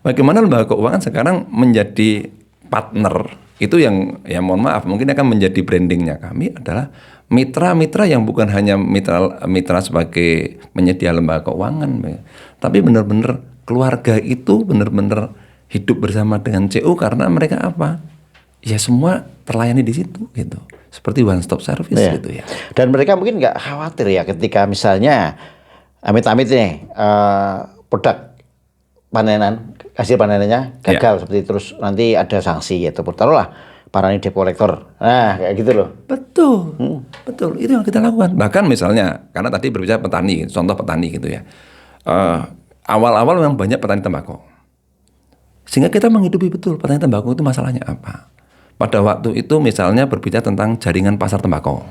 Bagaimana lembaga keuangan sekarang menjadi partner itu yang ya mohon maaf mungkin akan menjadi brandingnya kami adalah mitra-mitra yang bukan hanya mitra sebagai penyedia lembaga keuangan, tapi benar-benar keluarga itu benar-benar hidup bersama dengan CU karena mereka apa? Ya semua terlayani di situ gitu. Seperti one stop service Iya. gitu ya. Dan mereka mungkin nggak khawatir ya ketika misalnya amit-amit nih produk panenan hasil panenannya gagal seperti terus nanti ada sanksi ataupun taruhlah parani debt collector. Nah, kayak gitu loh. Betul, betul. Itu yang kita lakukan. Bahkan misalnya, karena tadi berbicara petani, contoh petani gitu ya. Awal-awal memang banyak petani tembakau. Sehingga kita menghidupi betul petani tembakau itu masalahnya apa. Pada waktu itu misalnya berbicara tentang jaringan pasar tembakau.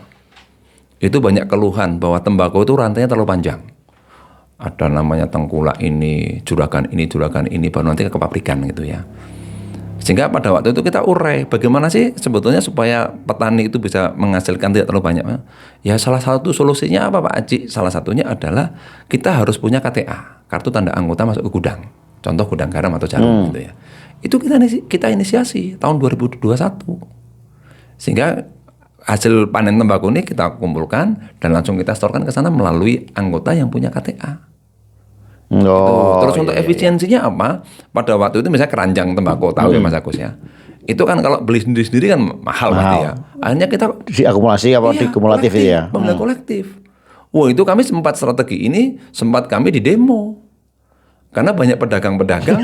Itu banyak keluhan bahwa tembakau itu rantainya terlalu panjang. Ada namanya tengkulak ini, juragan ini, baru nanti ke pabrikan gitu ya. Sehingga pada waktu itu kita urai bagaimana sih sebetulnya supaya petani itu bisa menghasilkan tidak terlalu banyak. Ya salah satu solusinya apa Pak Aji? Salah satunya adalah kita harus punya KTA, kartu tanda anggota masuk ke gudang. Contoh gudang garam atau jarum gitu ya. Itu kita inisiasi tahun 2021. Sehingga hasil panen tembakau ini kita kumpulkan dan langsung kita setorkan ke sana melalui anggota yang punya KTA. Oh, Terus untuk efisiensinya apa? Pada waktu itu misalnya keranjang tembakau, tahu ya Mas Agus ya. Itu kan kalau beli sendiri kan mahal pasti ya. Akhirnya kita diakumulasi apa dikumulatif itu ya. Pembelian kolektif. Wah itu kami strategi ini sempat kami di demo. Karena banyak pedagang-pedagang.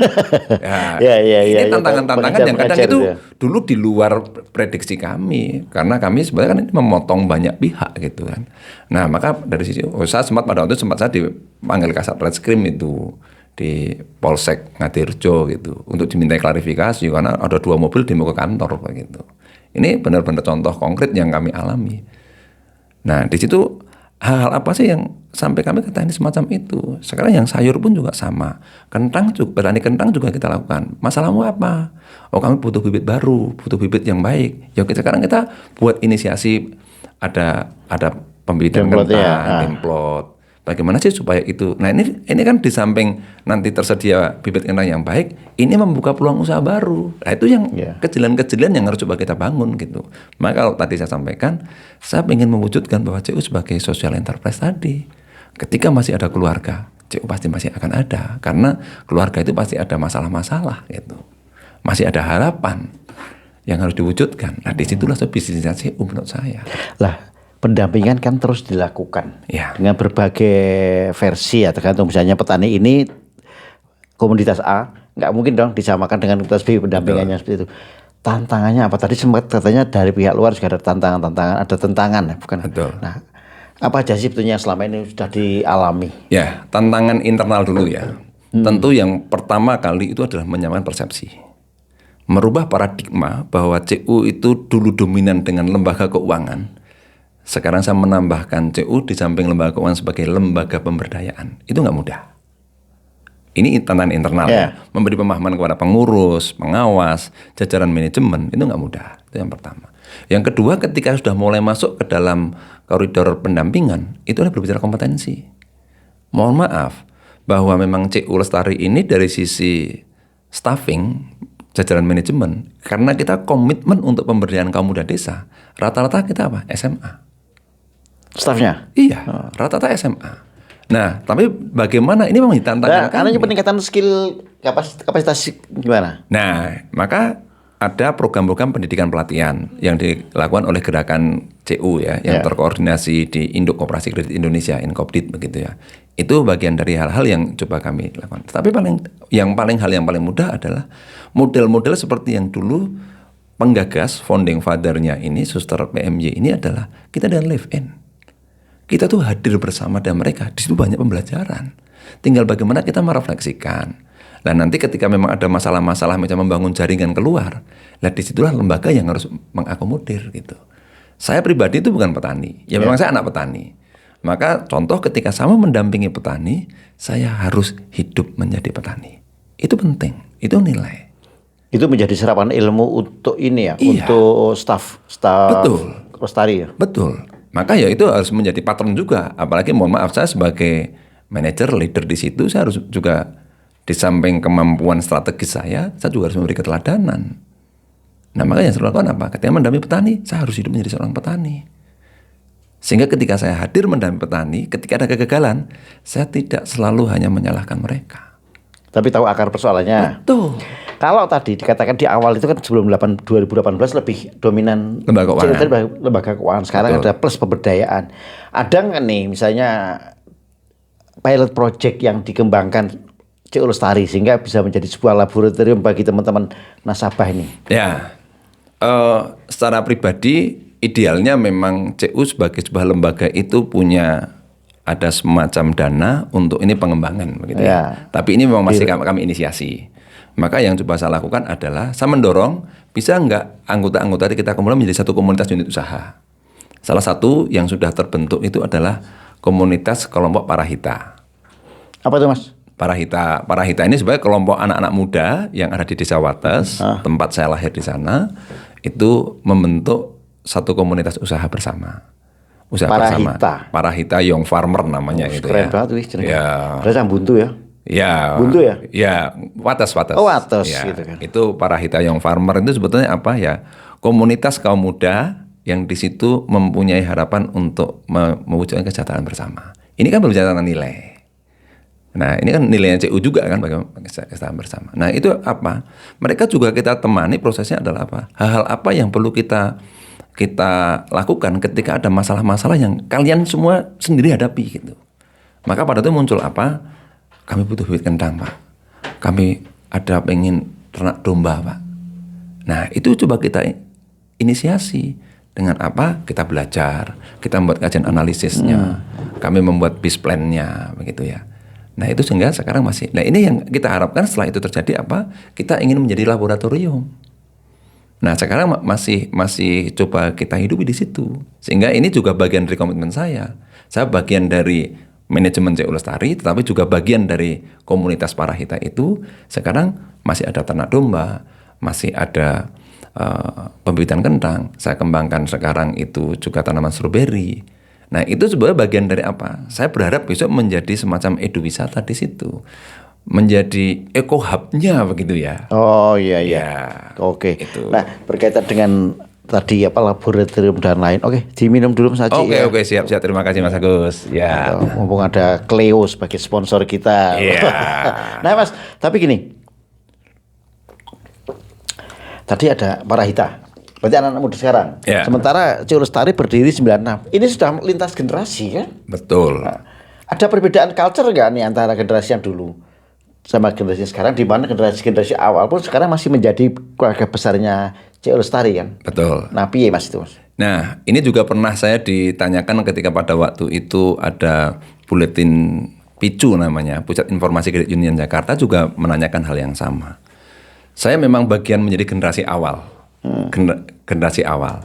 Ini tantangan-tantangan yang kadang itu dulu di luar prediksi kami. Karena kami sebenarnya kan ini memotong banyak pihak gitu kan. Nah maka dari sisi saya sempat pada waktu itu saya dipanggil Kasat Reskrim itu di Polsek Ngatirjo gitu untuk dimintai klarifikasi karena ada 2 mobil demo ke kantor begitu. Ini benar-benar contoh konkret yang kami alami. Nah di situ hal-hal apa sih yang sampai kami ketahui semacam itu. Sekarang yang sayur pun juga sama. Petani kentang juga kita lakukan. Masalahmu apa? Oh kami butuh bibit baru, butuh bibit yang baik. Ya sekarang kita buat inisiasi ada pembibitan kentang, demplot. Bagaimana sih supaya itu? Nah ini kan di samping nanti tersedia bibit kentang yang baik, ini membuka peluang usaha baru. Nah itu yang kejelian-kejelian yang harus coba kita bangun gitu. Maka kalau tadi saya sampaikan, saya ingin mewujudkan bahwa CU sebagai social enterprise tadi. Ketika masih ada keluarga, CU pasti masih akan ada. Karena keluarga itu pasti ada masalah-masalah gitu. Masih ada harapan yang harus diwujudkan. Nah disitulah bisnisnya CU menurut saya. Lah pendampingan kan terus dilakukan dengan berbagai versi ya, tergantung misalnya petani ini komoditas A nggak mungkin dong disamakan dengan komoditas B pendampingannya. Betul. Seperti itu. Tantangannya apa tadi sempat katanya dari pihak luar juga ada tentangan bukan? Betul. Nah apa aja sih sebetulnya yang selama ini sudah dialami? Ya tantangan internal dulu ya. Tentu yang pertama kali itu adalah menyampaikan persepsi. Merubah paradigma bahwa CU itu dulu dominan dengan lembaga keuangan. Sekarang saya menambahkan CU di samping lembaga keuangan sebagai lembaga pemberdayaan. Itu nggak mudah. Ini tantangan internal ya. Memberi pemahaman kepada pengurus, pengawas, jajaran manajemen, itu nggak mudah. Itu yang pertama. Yang kedua, ketika sudah mulai masuk ke dalam koridor pendampingan, itu adalah berbicara kompetensi. Mohon maaf, bahwa memang CU Lestari ini dari sisi staffing, jajaran manajemen, karena kita komitmen untuk pemberdayaan kaum muda desa, rata-rata kita apa? SMA. Staffnya? Iya, rata-rata SMA. Nah, tapi bagaimana ini memang tantangan Karena kami. peningkatan skill kapasitas gimana? Nah, maka ada program-program pendidikan pelatihan yang dilakukan oleh gerakan CU ya, yang terkoordinasi di Induk Koperasi Kredit Indonesia, Inkopdit begitu ya. Itu bagian dari hal-hal yang coba kami lakukan. Tapi yang paling mudah adalah model-model seperti yang dulu penggagas founding father-nya ini, Suster PMY ini adalah kita dan live in. Kita tuh hadir bersama dan mereka. Di situ banyak pembelajaran. Tinggal bagaimana kita merefleksikan. Dan nanti ketika memang ada masalah-masalah macam membangun jaringan keluar, lah disitulah lembaga yang harus mengakomodir gitu. Saya pribadi itu bukan petani. Ya memang saya anak petani. Maka contoh ketika sama mendampingi petani, saya harus hidup menjadi petani. Itu penting. Itu nilai. Itu menjadi serapan ilmu untuk ini ya, Iya. untuk staff Betul. Lestari ya. Betul. Maka ya itu harus menjadi patron juga. Apalagi mohon maaf saya sebagai manajer, leader di situ, saya harus juga di samping kemampuan strategis saya juga harus memberi keteladanan. Nah makanya saya lakukan apa? Ketika mendampingi petani, saya harus hidup menjadi seorang petani. Sehingga ketika saya hadir mendampingi petani, ketika ada kegagalan, saya tidak selalu hanya menyalahkan mereka. Tapi tahu akar persoalannya. Betul. Kalau tadi dikatakan di awal itu kan sebelum 2018 lebih dominan Lembaga keuangan. lembaga keuangan. Sekarang Betul. ada plus pemberdayaan. Ada nggak nih misalnya pilot project yang dikembangkan CU Lestari sehingga bisa menjadi sebuah laboratorium bagi teman-teman nasabah ini? Ya, secara pribadi idealnya memang CU sebagai sebuah lembaga itu punya ada semacam dana untuk ini pengembangan begitu ya. Tapi ini memang masih kami inisiasi. Maka yang coba saya lakukan adalah saya mendorong bisa nggak anggota-anggota kita kemudian menjadi satu komunitas unit usaha. Salah satu yang sudah terbentuk itu adalah komunitas kelompok Parahita. Apa itu Mas? Parahita ini sebagai kelompok anak-anak muda yang ada di Desa Wates, tempat saya lahir di sana, itu membentuk satu komunitas usaha bersama. Usaha Parahita. bersama. Parahita Young Farmer namanya itu Keren ya. banget wih. Ya. Berarti yang buntu ya. Ya. Buntu ya? Ya, Wates. Oh, Wates Ya, gitu kan. itu Parahita Young Farmer itu sebetulnya apa ya? Komunitas kaum muda yang di situ mempunyai harapan untuk mewujudkan kesejahteraan bersama. Ini kan berbicara tentang nilai. Nah, ini kan nilainya CU juga kan bagaimana kesejahteraan bersama. Nah, itu apa? Mereka juga kita temani prosesnya adalah apa? Hal-hal apa yang perlu kita lakukan ketika ada masalah-masalah yang kalian semua sendiri hadapi gitu. Maka pada itu muncul apa? Kami butuh bibit kentang, Pak. Kami ada pengen ternak domba, Pak. Nah, itu coba kita inisiasi dengan apa? Kita belajar, kita membuat kajian analisisnya, kami membuat bis plan-nya, begitu ya. Nah, itu sehingga sekarang masih. Nah, ini yang kita harapkan setelah itu terjadi apa? Kita ingin menjadi laboratorium. Nah, sekarang masih coba kita hidupi di situ. Sehingga ini juga bagian dari komitmen saya. Saya bagian dari manajemen CU Lestari, tetapi juga bagian dari komunitas Parahita itu. Sekarang masih ada ternak domba, masih ada pembibitan kentang. Saya kembangkan sekarang itu juga tanaman stroberi. Nah, itu sebenarnya bagian dari apa? Saya berharap besok menjadi semacam eduwisata di situ. Menjadi eco hub-nya begitu ya. Oh iya. Ya, Oke. itu. Nah, berkaitan dengan tadi apa laboratorium dan lain. Oke, diminum dulu Mas Haji. Oke, siap. Terima kasih Mas Agus. Ya. Mumpung ada Cleo sebagai sponsor kita. Iya. Nah Mas, tapi gini. Tadi ada Parahita. Berarti anak-anak muda sekarang. Iya. Sementara CU Lestari berdiri 96. Ini sudah lintas generasi kan? Betul. Nah, ada perbedaan culture nggak nih antara generasi yang dulu sama generasi sekarang, di mana generasi awal pun sekarang masih menjadi keluarga besarnya CU Lestari kan? Betul. Nah, piye Mas itu Mas? Nah, ini juga pernah saya ditanyakan ketika pada waktu itu ada buletin PICU namanya, Pusat Informasi Kredit Union Jakarta juga menanyakan hal yang sama. Saya memang bagian menjadi generasi awal. Generasi awal.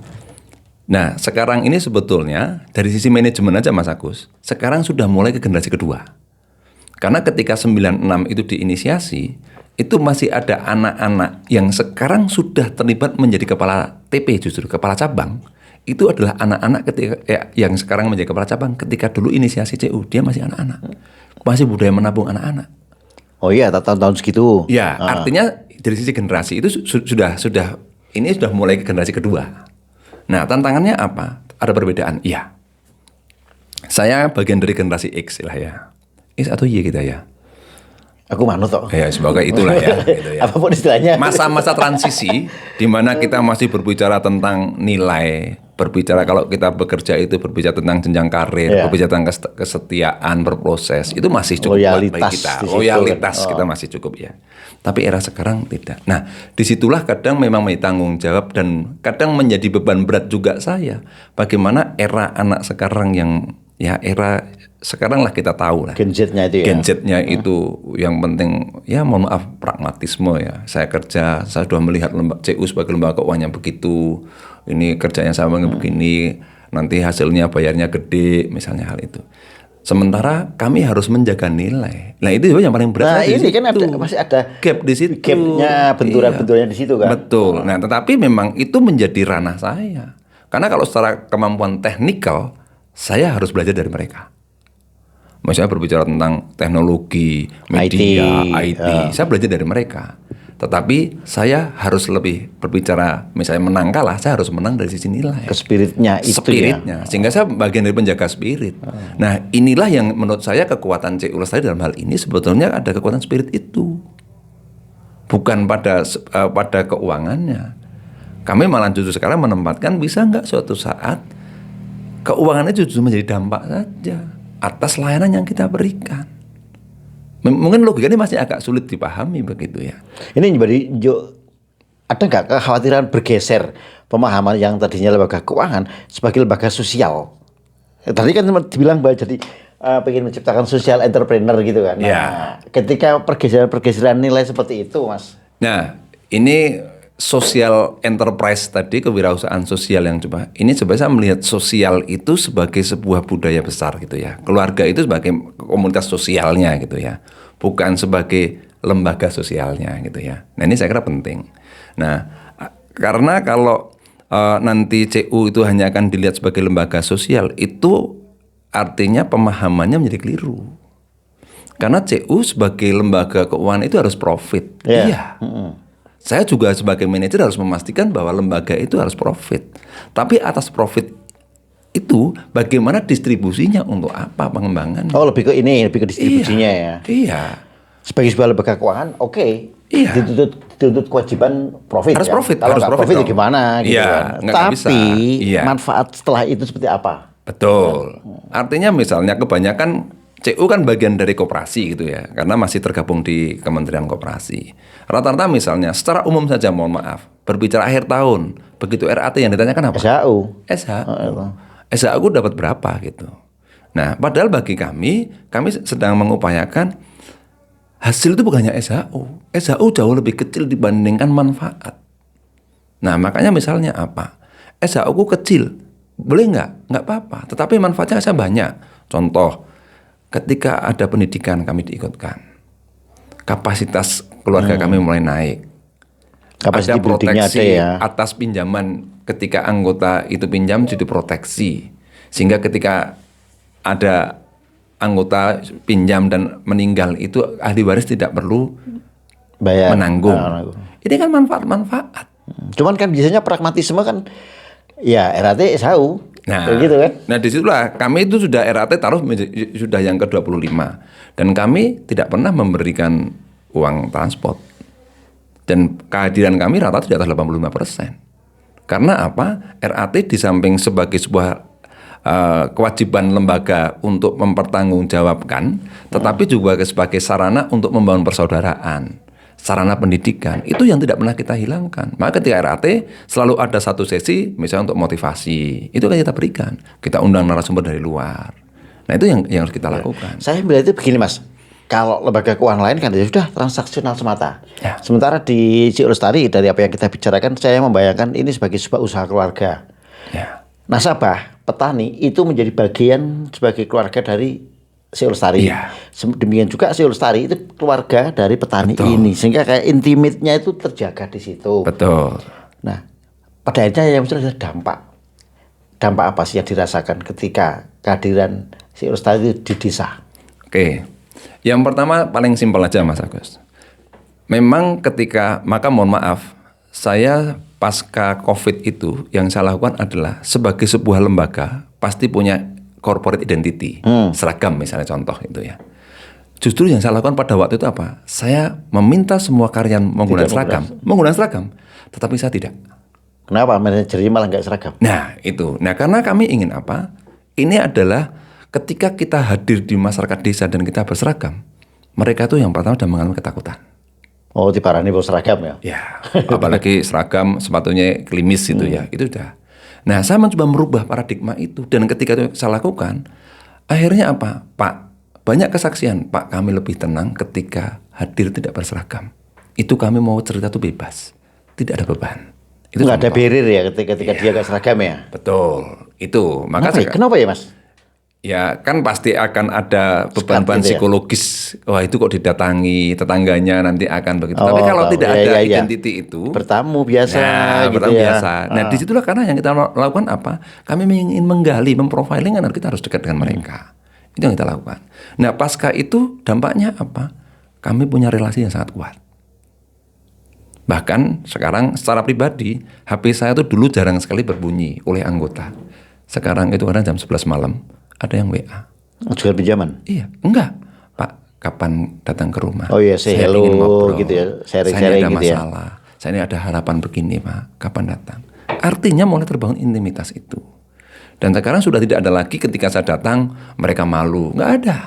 Nah, sekarang ini sebetulnya dari sisi manajemen aja Mas Agus, sekarang sudah mulai ke generasi kedua. Karena ketika 96 itu diinisiasi, itu masih ada anak-anak yang sekarang sudah terlibat menjadi kepala TP, justru kepala cabang. Itu adalah anak-anak ketika yang sekarang menjadi kepala cabang. Ketika dulu inisiasi CU, dia masih anak-anak. Masih budaya menabung anak-anak. Oh iya, tahun-tahun segitu. Ya, artinya dari sisi generasi itu sudah ini sudah mulai ke generasi kedua. Nah, tantangannya apa? Ada perbedaan. Iya. Saya bagian dari generasi X lah ya. X atau Y kita ya. Aku manut kok. Ya, semoga itulah ya. Gitu ya. Apapun istilahnya. Masa-masa transisi di mana kita masih berbicara tentang nilai, berbicara kalau kita bekerja itu berbicara tentang jenjang karir, berbicara tentang kesetiaan berproses, itu masih cukup kuat bagi kita. Loyalitas kan? Kita masih cukup ya. Tapi era sekarang tidak. Nah, disitulah kadang memang menjadi tanggung jawab dan kadang menjadi beban berat juga saya. Bagaimana era anak sekarang yang ya era sekarang lah kita tahu lah. Gen Z-nya itu ya. Gen Z-nya itu yang penting ya mohon maaf pragmatisme ya. Saya kerja, saya sudah melihat CU sebagai lembaga keuangan yang begitu. Ini kerjanya sama begini, nanti hasilnya bayarnya gede, misalnya hal itu. Sementara kami harus menjaga nilai. Nah itu yang paling berat. Nah ini kan masih ada gap di situ. Gapnya, benturan-benturannya di situ kan. Betul. Nah tetapi memang itu menjadi ranah saya. Karena kalau secara kemampuan teknikal, saya harus belajar dari mereka. Misalnya berbicara tentang teknologi, media, IT, saya belajar dari mereka. Tetapi saya harus lebih berbicara, misalnya menang kalah, saya harus menang dari sisi nilai. Ke spiritnya itu ya. Sehingga saya bagian dari penjaga spirit. Nah inilah yang menurut saya kekuatan CU Lestari dalam hal ini sebetulnya ada kekuatan spirit itu. Bukan pada keuangannya. Kami malah justru sekarang menempatkan bisa nggak suatu saat keuangannya justru menjadi dampak saja atas layanan yang kita berikan. Mungkin logikanya masih agak sulit dipahami begitu ya. Ini ada nggak kekhawatiran bergeser pemahaman yang tadinya lembaga keuangan sebagai lembaga sosial? Tadi kan dibilang bahwa jadi pengen menciptakan social entrepreneur gitu kan. Nah, ketika pergeseran nilai seperti itu, Mas. Nah, ini social enterprise tadi, kewirausahaan sosial yang coba. Ini sebenarnya saya melihat sosial itu sebagai sebuah budaya besar gitu ya. Keluarga itu sebagai komunitas sosialnya gitu ya. Bukan sebagai lembaga sosialnya gitu ya. Nah ini saya kira penting. Nah karena kalau nanti CU itu hanya akan dilihat sebagai lembaga sosial, itu artinya pemahamannya menjadi keliru. Karena CU sebagai lembaga keuangan itu harus profit. Iya. Saya juga sebagai manajer harus memastikan bahwa lembaga itu harus profit. Tapi atas profit itu bagaimana distribusinya, untuk apa pengembangan? Oh lebih ke distribusinya ya. Iya. Sebagai sebuah lembaga keuangan, Iya. Dituntut kewajiban profit. Harus ya? profit. Kalau harus nggak profit ya gimana? Gitu kan. Tapi manfaat setelah itu seperti apa? Betul. Artinya misalnya kebanyakan CU kan bagian dari koperasi gitu ya, karena masih tergabung di Kementerian Koperasi. Rata-rata misalnya, secara umum saja mohon maaf, berbicara akhir tahun, begitu RAT yang ditanyakan apa? SHU. SHU dapat berapa gitu. Nah, padahal bagi kami sedang mengupayakan hasil itu bukannya SHU. SHU jauh lebih kecil dibandingkan manfaat. Nah, makanya misalnya apa? SHU ku kecil, boleh nggak apa-apa. Tetapi manfaatnya saya banyak. Contoh, ketika ada pendidikan kami diikutkan, kapasitas keluarga kami mulai naik. Ada proteksi atas pinjaman ketika anggota itu pinjam jadi proteksi. Sehingga ketika ada anggota pinjam dan meninggal itu ahli waris tidak perlu menanggung. Ini kan manfaat-manfaat. Cuman kan biasanya pragmatisme kan ya RAT SHU. Nah, gitu kan? Nah disitulah kami itu sudah RAT taruh sudah yang ke-25 dan kami tidak pernah memberikan uang transport dan kehadiran kami rata di atas 85%. Karena apa? RAT di samping sebagai sebuah kewajiban lembaga untuk mempertanggungjawabkan, tetapi juga sebagai sarana untuk membangun persaudaraan. Sarana pendidikan itu yang tidak pernah kita hilangkan. Maka ketika RAT selalu ada satu sesi misalnya untuk motivasi, itu kan kita berikan. Kita undang narasumber dari luar. Nah itu yang harus kita lakukan. Saya melihat itu begini Mas, kalau lembaga keuangan lain kan ya sudah transaksional semata. Ya. Sementara di Cik Lestari dari apa yang kita bicarakan, saya membayangkan ini sebagai sebuah usaha keluarga. Ya. Nasabah, petani itu menjadi bagian sebagai keluarga dari Cik Lestari. Iya. Demikian juga Cik Lestari itu keluarga dari petani Betul. ini, sehingga kayak intimate-nya itu terjaga di situ. Betul. Nah, pada akhirnya yang muncul adalah dampak. Dampak apa sih yang dirasakan ketika kehadiran Cik Lestari itu di desa? Oke. Yang pertama paling simpel aja Mas Agus. Memang maka mohon maaf, saya pasca COVID itu yang saya lakukan adalah sebagai sebuah lembaga pasti punya corporate identity, seragam misalnya contoh itu ya. Justru yang saya lakukan pada waktu itu apa? Saya meminta semua karyawan menggunakan seragam, tetapi saya tidak. Kenapa manajernya malah nggak seragam? Nah itu, karena kami ingin apa? Ini adalah ketika kita hadir di masyarakat desa dan kita berseragam, mereka tuh yang pertama sudah mengalami ketakutan. Oh, diparani bawa seragam ya? Ya, apalagi seragam sepatunya klimis gitu ya, itu udah. Nah, saya mencoba merubah paradigma itu dan ketika itu saya lakukan, akhirnya apa? Pak, banyak kesaksian, Pak kami lebih tenang ketika hadir tidak berseragam. Itu kami mau cerita tuh bebas, tidak ada beban. Itu Nggak ada contoh. barrier ya ketika dia nggak seragam ya? Betul, itu. Maka Kenapa ya Mas? ya kan pasti akan ada beban-beban gitu ya? psikologis. Wah itu kok didatangi tetangganya nanti akan begitu. Tapi kalau tahu. tidak Ya, ada ya, ya. identity itu, Bertamu biasa gitu bertamu ya. biasa. Nah disitulah karena yang kita lakukan apa? Kami ingin menggali, memprofiling kan kita harus dekat dengan mereka. Itu yang kita lakukan. Nah pasca itu dampaknya apa? Kami punya relasi yang sangat kuat. Bahkan sekarang secara pribadi HP saya tuh dulu jarang sekali berbunyi oleh anggota. Sekarang itu kadang jam 11 malam ada yang WA. Juga pinjaman. Iya, enggak. Pak, kapan datang ke rumah? Oh iya, say Saya hello ingin ngobrol. gitu ya, Saya sharing-sharing ini ada gitu ya. masalah. Saya ini ada harapan begini, Pak. Kapan datang? Artinya mulai terbangun intimitas itu. Dan sekarang sudah tidak ada lagi ketika saya datang mereka malu. Enggak ada.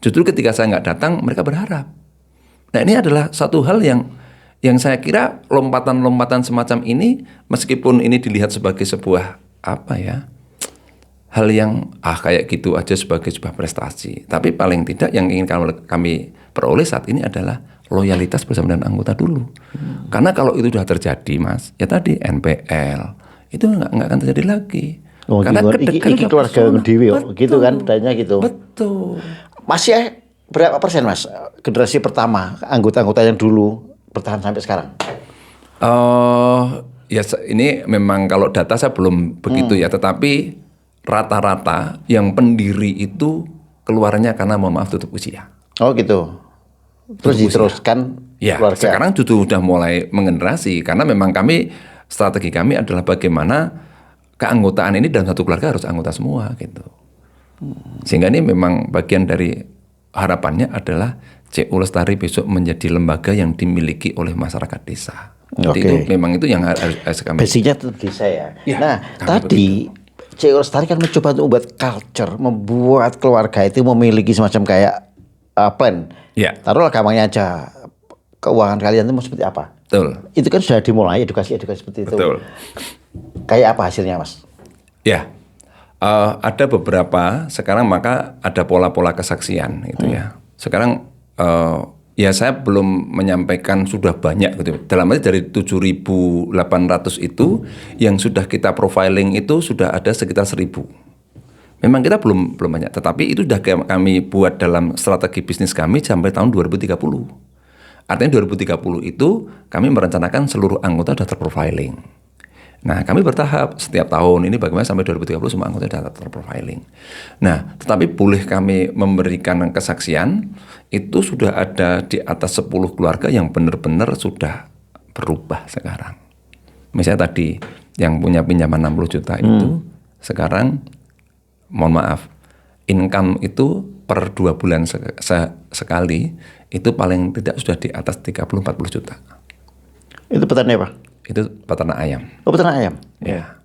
Justru ketika saya enggak datang mereka berharap. Nah ini adalah satu hal yang saya kira lompatan-lompatan semacam ini meskipun ini dilihat sebagai sebuah hal yang kayak gitu aja sebagai sebuah prestasi. Tapi paling tidak yang ingin kami peroleh saat ini adalah loyalitas bersama dengan anggota dulu. Karena kalau itu sudah terjadi Mas, ya tadi NPL itu nggak akan terjadi lagi. Oh, karena iki keluarga dewi gitu kan tanya gitu. Betul. Masih berapa persen Mas generasi pertama anggota-anggota yang dulu bertahan sampai sekarang? Ya ini memang kalau data saya belum begitu ya, tetapi rata-rata yang pendiri itu keluarnya karena mohon maaf tutup usia. Oh gitu. Terus diteruskan Ya, keluarga. sekarang justru sudah mulai mengenerasi karena memang strategi kami adalah bagaimana keanggotaan ini dalam satu keluarga harus anggota semua gitu. Sehingga ini memang bagian dari harapannya adalah CU Lestari besok menjadi lembaga yang dimiliki oleh masyarakat desa. Jadi itu memang itu yang harus kami. Basicnya tetap desa ya. Ya, Nah tadi CU Lestari kan mencoba untuk membuat culture, membuat keluarga itu memiliki semacam kayak plan. Ya. Taruhlah gampangnya aja, keuangan kalian itu mau seperti apa? Betul. Itu kan sudah dimulai edukasi seperti itu. Betul. Kayak apa hasilnya Mas? Ya, ada beberapa sekarang maka ada pola-pola kesaksian gitu ya. Sekarang ya saya belum menyampaikan sudah banyak gitu. Dalam arti dari 7.800 itu yang sudah kita profiling itu sudah ada sekitar 1.000. Memang kita belum banyak, tetapi itu sudah kami buat dalam strategi bisnis kami sampai tahun 2030. Artinya 2030 itu kami merencanakan seluruh anggota sudah terprofiling. Nah, kami bertahap setiap tahun ini bagaimana sampai 2030 semua anggota sudah terprofiling. Nah, tetapi boleh kami memberikan kesaksian itu sudah ada di atas 10 keluarga yang benar-benar sudah berubah sekarang. Misalnya tadi yang punya pinjaman 60 juta itu sekarang mohon maaf, income itu per 2 bulan sekali itu paling tidak sudah di atas 30-40 juta. Itu petani apa? Itu peternak ayam. Oh peternak ayam. Ya.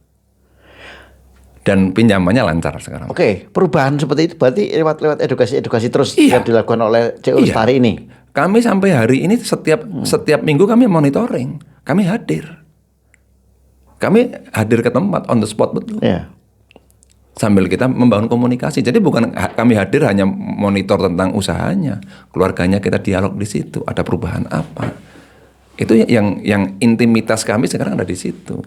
Dan pinjamannya lancar sekarang. Oke, perubahan seperti itu berarti lewat edukasi terus yang dilakukan oleh CU Lestari ini. Kami sampai hari ini setiap minggu kami monitoring, kami hadir ke tempat on the spot betul. Ya. sambil kita membangun komunikasi. Jadi bukan kami hadir hanya monitor tentang usahanya, keluarganya kita dialog di situ, ada perubahan apa. Itu yang intimitas kami sekarang ada di situ.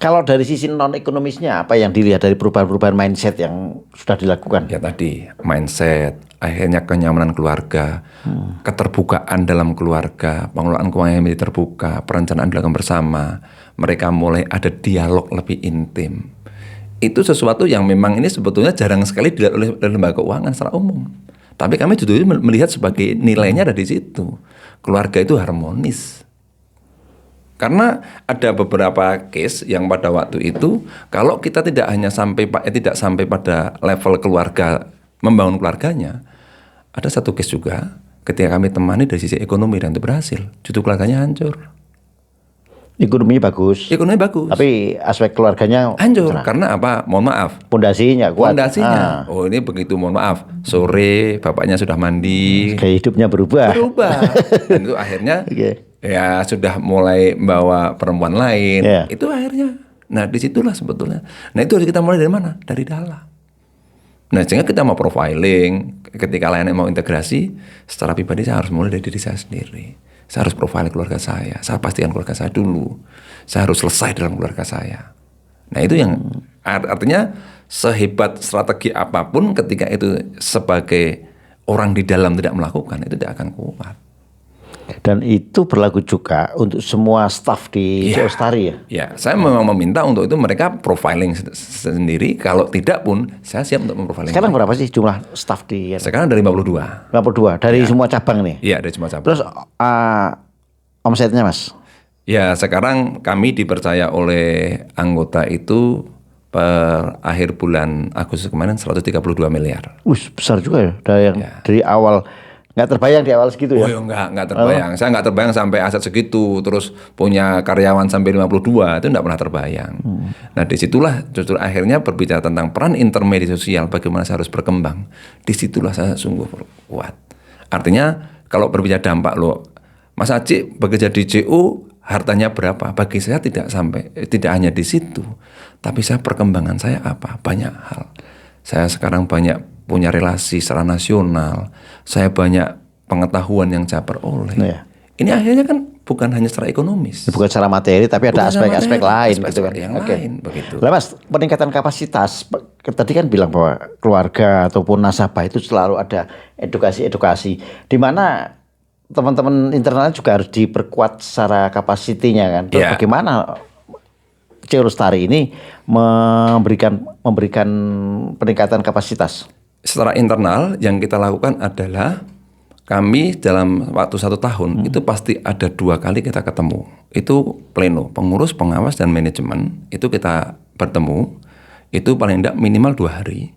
Kalau dari sisi non ekonomisnya apa yang dilihat dari perubahan-perubahan mindset yang sudah dilakukan? Ya tadi mindset, akhirnya kenyamanan keluarga, keterbukaan dalam keluarga, pengelolaan keuangan yang lebih terbuka, perencanaan dilakukan bersama, mereka mulai ada dialog lebih intim. Itu sesuatu yang memang ini sebetulnya jarang sekali dilihat oleh lembaga keuangan secara umum. Tapi kami justru melihat sebagai nilainya ada di situ. Keluarga itu harmonis. Karena ada beberapa case yang pada waktu itu kalau kita tidak sampai pada level keluarga membangun keluarganya, ada satu case juga ketika kami temani dari sisi ekonomi dan itu berhasil, justru keluarganya hancur. Ekonominya bagus. Ekonominya bagus. Tapi aspek keluarganya hancur karena apa? Mohon maaf. Pondasinya kuat. Pondasinya. Oh ini begitu mohon maaf. Sore bapaknya sudah mandi. Gaya hidupnya berubah. Dan itu akhirnya ya sudah mulai bawa perempuan lain. Itu akhirnya. Nah disitulah sebetulnya. Nah itu harus kita mulai dari mana? Dari dalam. Nah sehingga kita mau profiling. Ketika lainnya mau integrasi, secara pribadi saya harus mulai dari diri saya sendiri. Saya harus profile keluarga saya pastikan keluarga saya dulu. Saya harus selesai dalam keluarga saya. Nah itu yang artinya sehebat strategi apapun ketika itu sebagai orang di dalam tidak melakukan, itu tidak akan kuat. Dan itu berlaku juga untuk semua staf di C. Lestari ya? Ya, saya memang meminta untuk itu mereka profiling sendiri. Kalau tidak pun, saya siap untuk memprofiling. Sekarang berapa sih jumlah staf di? Sekarang dari 52. 52 dari semua cabang nih? Iya, dari semua cabang. Terus omsetnya Mas? Ya, sekarang kami dipercaya oleh anggota itu per akhir bulan Agustus kemarin 132 miliar. Besar juga ya, dari awal. Nggak terbayang di awal segitu ya? Oh ya nggak terbayang. Saya nggak terbayang sampai aset segitu, terus punya karyawan sampai 52, itu nggak pernah terbayang. Nah disitulah justru akhirnya berbicara tentang peran intermedia sosial, bagaimana saya harus berkembang. Disitulah saya sungguh kuat. Artinya kalau berbicara dampak loh, Mas Aci bekerja di CU, hartanya berapa? Bagi saya tidak hanya di situ, tapi saya perkembangan saya apa? Banyak hal. Saya sekarang banyak punya relasi secara nasional, saya banyak pengetahuan yang saya peroleh. Ini akhirnya kan bukan hanya secara ekonomis, bukan secara materi, tapi ada aspek-aspek lain, gitu kan? Yang lain, begitu. Lah Mas, peningkatan kapasitas tadi kan bilang bahwa keluarga ataupun nasabah itu selalu ada edukasi, di mana teman-teman internal juga harus diperkuat secara kapasitinya kan. Terus bagaimana C. Lestari ini memberikan peningkatan kapasitas? Secara internal yang kita lakukan adalah kami dalam waktu 1 tahun itu pasti ada 2 kali kita ketemu. Itu pleno, pengurus, pengawas, dan manajemen. Itu kita bertemu, itu paling tidak minimal 2 hari.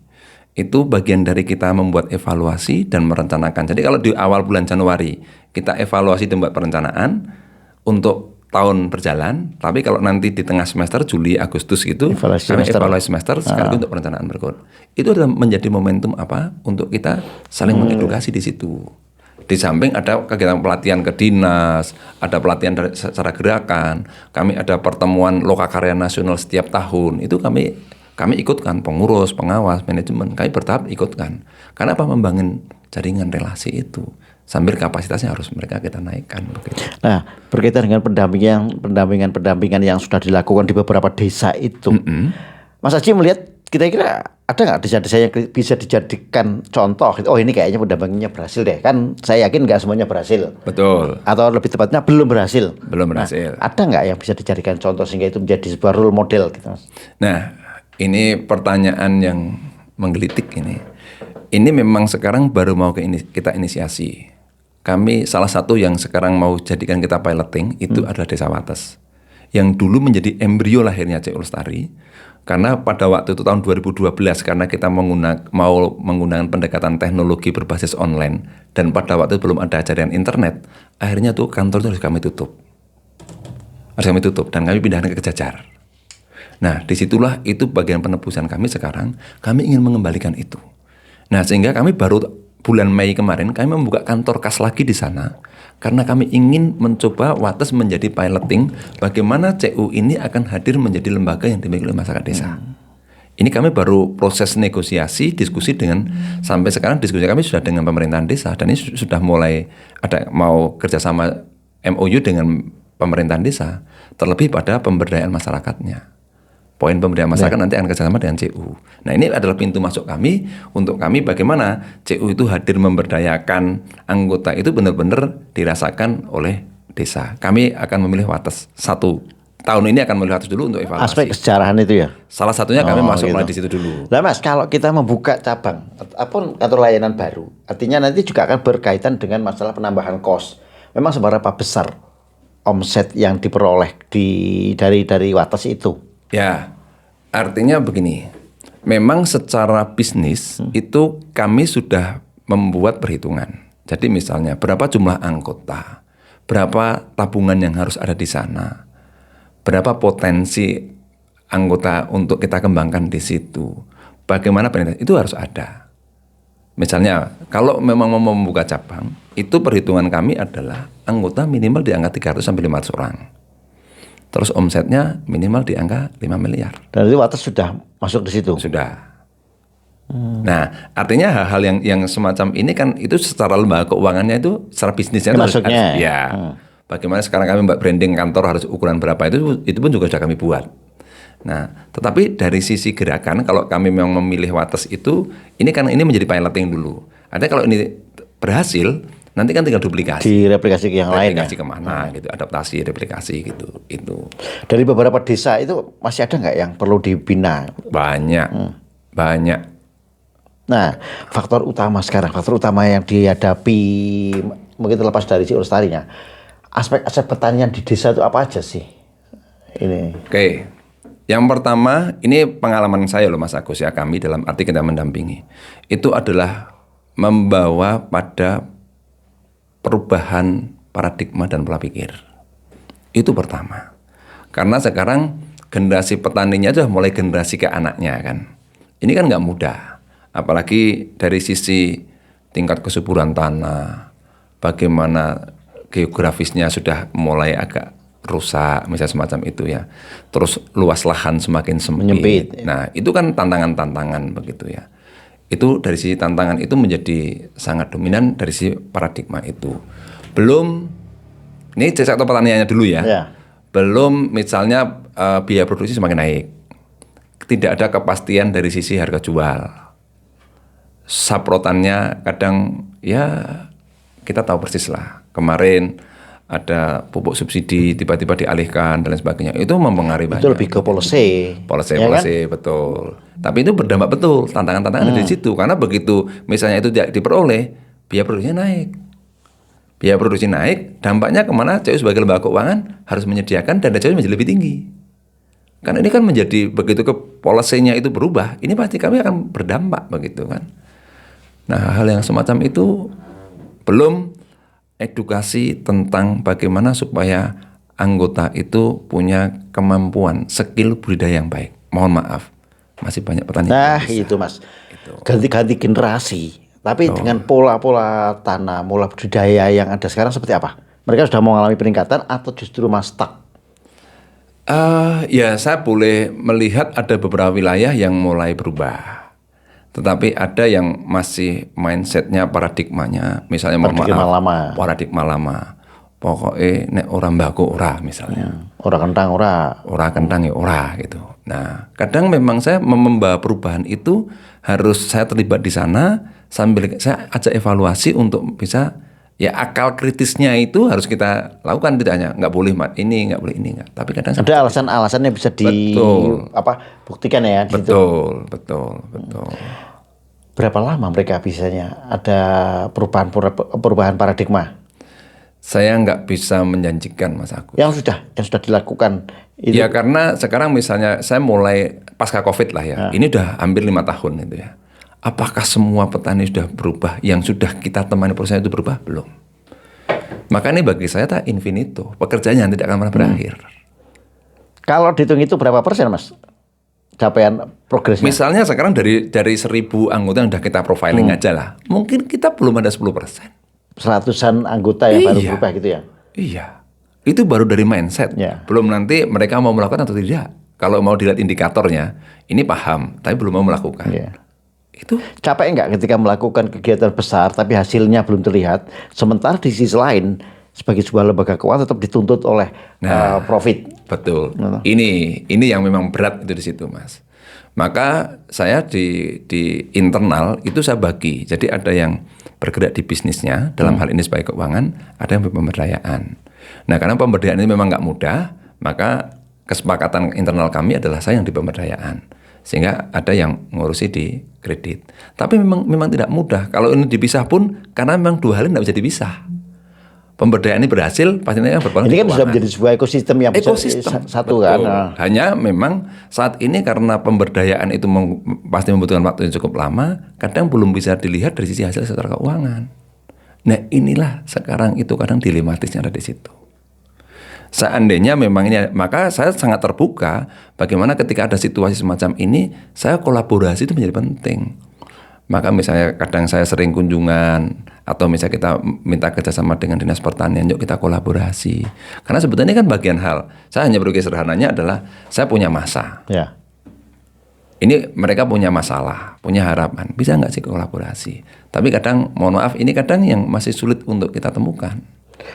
Itu bagian dari kita membuat evaluasi dan merencanakan. Jadi kalau di awal bulan Januari kita evaluasi dan membuat perencanaan untuk tahun berjalan, tapi kalau nanti di tengah semester Juli Agustus gitu evaluasi semester sekaligus untuk perencanaan berikut. Itu adalah menjadi momentum apa untuk kita saling mengedukasi di situ. Di samping ada kegiatan pelatihan ke dinas, ada pelatihan secara gerakan, kami ada pertemuan lokakarya nasional setiap tahun. Itu kami ikutkan, pengurus, pengawas, manajemen, kami bertahap ikutkan. Karena apa? Membangun jaringan relasi itu. Sambil kapasitasnya harus mereka kita naikkan. Begitu. Nah, berkaitan dengan pendampingan yang sudah dilakukan di beberapa desa itu, Mas Haji melihat kira-kira ada nggak desa-desa yang bisa dijadikan contoh? Oh ini kayaknya pendampingannya berhasil deh. Kan saya yakin nggak semuanya berhasil. Betul. Atau lebih tepatnya belum berhasil. Belum berhasil. Nah, ada nggak yang bisa dijadikan contoh sehingga itu menjadi sebuah role model gitu, Mas? Nah, ini pertanyaan yang menggelitik ini. Ini memang sekarang baru mau kita inisiasi. Kami salah satu yang sekarang mau jadikan kita piloting itu adalah Desa Wates. Yang dulu menjadi embrio lahirnya C. Lestari. Karena pada waktu itu tahun 2012 karena kita mau menggunakan pendekatan teknologi berbasis online dan pada waktu itu belum ada jaringan internet, akhirnya tuh kantor itu harus kami tutup. Dan kami pindahkan ke Kejajar. Nah, disitulah itu bagian penebusan kami sekarang. Kami ingin mengembalikan itu. Nah, sehingga kami baru bulan Mei kemarin kami membuka kantor kas lagi di sana karena kami ingin mencoba Wates menjadi piloting bagaimana CU ini akan hadir menjadi lembaga yang dimiliki oleh masyarakat desa. Ini kami baru proses negosiasi, diskusi dengan sampai sekarang diskusi kami sudah dengan pemerintahan desa dan ini sudah mulai ada mau kerjasama MOU dengan pemerintahan desa, terlebih pada pemberdayaan masyarakatnya. Poin pemberdayaan masyarakat nanti akan kerjasama dengan CU. Nah ini adalah pintu masuk kami untuk kami bagaimana CU itu hadir memberdayakan anggota itu benar-benar dirasakan oleh desa. Kami akan memilih Wates tahun ini akan memilih Wates dulu untuk evaluasi. Aspek kesejarahan itu ya. Salah satunya kami masuk gitu. mulai di situ dulu. Lah Mas, kalau kita membuka cabang atau layanan baru, artinya nanti juga akan berkaitan dengan masalah penambahan kos. Memang seberapa besar omset yang diperoleh dari Wates itu? Ya, artinya begini. Memang secara bisnis itu kami sudah membuat perhitungan. Jadi misalnya berapa jumlah anggota, berapa tabungan yang harus ada di sana, berapa potensi anggota untuk kita kembangkan di situ, bagaimana penelitian itu harus ada. Misalnya kalau memang mau membuka cabang, itu perhitungan kami adalah anggota minimal di angka 300 sampai 500 orang. Terus omsetnya minimal di angka 5 miliar. Dan itu Wates sudah masuk di situ. Sudah. Nah, artinya hal-hal yang semacam ini kan itu secara lembaga keuangannya itu secara bisnisnya Masuknya. ya. Bagaimana sekarang kami branding kantor harus ukuran berapa itu pun juga sudah kami buat. Nah, tetapi dari sisi gerakan kalau kami memang memilih Wates itu ini menjadi piloting dulu. Ada kalau ini berhasil nanti kan tinggal duplikasi. Direplikasi ke yang lain ya. Replikasi kemana gitu, adaptasi, replikasi gitu. Itu. Dari beberapa desa itu masih ada nggak yang perlu dibina? Banyak. Banyak. Nah, faktor utama yang dihadapi mungkin terlepas dari si lestarinya, aspek-aspek pertanian di desa itu apa aja sih? Ini. Oke. Yang pertama, ini pengalaman saya loh Mas Agus ya, kami dalam arti kita mendampingi. Itu adalah membawa pada perubahan paradigma dan pola pikir. Itu pertama. Karena sekarang generasi petaninya sudah mulai generasi ke anaknya kan. Ini kan nggak mudah. Apalagi dari sisi tingkat kesuburan tanah, bagaimana geografisnya sudah mulai agak rusak, misalnya semacam itu ya. Terus luas lahan semakin sempit. Nah, itu kan tantangan-tantangan begitu ya. Itu dari sisi tantangan itu menjadi sangat dominan dari sisi paradigma itu. Belum, ini sektor pertaniannya dulu ya. Belum misalnya biaya produksi semakin naik. Tidak ada kepastian dari sisi harga jual. Saprotannya kadang ya kita tahu persis lah. Kemarin ada pupuk subsidi tiba-tiba dialihkan dan lain sebagainya. Itu mempengaruhi banyak. Itu lebih ke policy. Policy, kan? betul. Tapi itu berdampak betul. Tantangan-tantangan ada di situ. Karena begitu misalnya itu tidak diperoleh, biaya produksinya naik. Biaya produksi naik, dampaknya kemana? CU sebagai lembaga keuangan harus menyediakan dana CU menjadi lebih tinggi. Karena ini kan menjadi begitu ke policy-nya itu berubah, ini pasti kami akan berdampak begitu kan. Nah, hal yang semacam itu belum edukasi tentang bagaimana supaya anggota itu punya kemampuan, skill budidaya yang baik. Mohon maaf, masih banyak petani. Nah, itu Mas. Ganti-ganti generasi. Tapi dengan pola-pola tanam, pola budidaya yang ada sekarang seperti apa? Mereka sudah mengalami peningkatan atau justru stuck? Ya, saya boleh melihat ada beberapa wilayah yang mulai berubah. Tetapi ada yang masih mindsetnya, paradigmanya, misalnya paradigma lama. Pokoknya nek ora mbako ora misalnya. Ora kentang ora. Ora kentang ya ora gitu. Nah, kadang memang saya membawa perubahan itu harus saya terlibat di sana sambil saya ajak evaluasi untuk bisa ya akal kritisnya itu harus kita lakukan, tidak hanya nggak boleh ini, nggak boleh ini, nggak. Tapi kadang ada alasan-alasan yang bisa buktikan ya di situ. Betul. Berapa lama mereka bisanya ada perubahan paradigma? Saya nggak bisa menjanjikan Mas Agus. Yang sudah dilakukan itu. Ya karena sekarang misalnya saya mulai pasca COVID lah ya. Ini udah hampir 5 tahun itu ya. Apakah semua petani sudah berubah? Yang sudah kita temani proses itu berubah? Belum. Maka ini bagi saya tak infinito. Pekerjaannya tidak akan pernah berakhir. Kalau dihitung itu berapa persen Mas? Capaian progresnya? Misalnya sekarang dari 1.000 anggota yang sudah kita profiling aja lah. Mungkin kita belum ada 10%. 100-an anggota yang baru berubah gitu ya? Iya. Itu baru dari mindset. Belum nanti mereka mau melakukan atau tidak. kalau mau dilihat indikatornya, ini paham, tapi belum mau melakukan. Iya. Itu Capek nggak ketika melakukan kegiatan besar tapi hasilnya belum terlihat, sementara di sisi lain sebagai sebuah lembaga keuangan tetap dituntut oleh profit. betul. Ini yang memang berat itu di situ, Mas. Maka saya di internal itu saya bagi. Jadi ada yang bergerak di bisnisnya dalam hal ini sebagai keuangan, ada yang pemberdayaan. Nah, karena pemberdayaan ini memang nggak mudah, maka kesepakatan internal kami adalah saya yang di pemberdayaan. Sehingga ada yang ngurusi di kredit. Tapi memang tidak mudah. Kalau ini dipisah pun, karena memang dua hal ini tidak bisa dipisah. Pemberdayaan ini berhasil, pastinya berpengaruh. Ini kan sudah menjadi sebuah ekosistem yang satu betul. kan. Hanya memang saat ini karena pemberdayaan itu pasti membutuhkan waktu yang cukup lama, kadang belum bisa dilihat dari sisi hasil secara keuangan. Nah, inilah sekarang itu kadang dilematisnya ada di situ. Seandainya memang ini, maka saya sangat terbuka bagaimana ketika ada situasi semacam ini, saya kolaborasi itu menjadi penting. Maka misalnya kadang saya sering kunjungan atau misalnya kita minta kerjasama dengan Dinas Pertanian, yuk kita kolaborasi. Karena sebetulnya ini kan bagian hal. Saya hanya berpikir sederhananya adalah saya punya masa. Ya. Ini mereka punya masalah, punya harapan. Bisa nggak sih kolaborasi? Tapi kadang, mohon maaf, ini kadang yang masih sulit untuk kita temukan.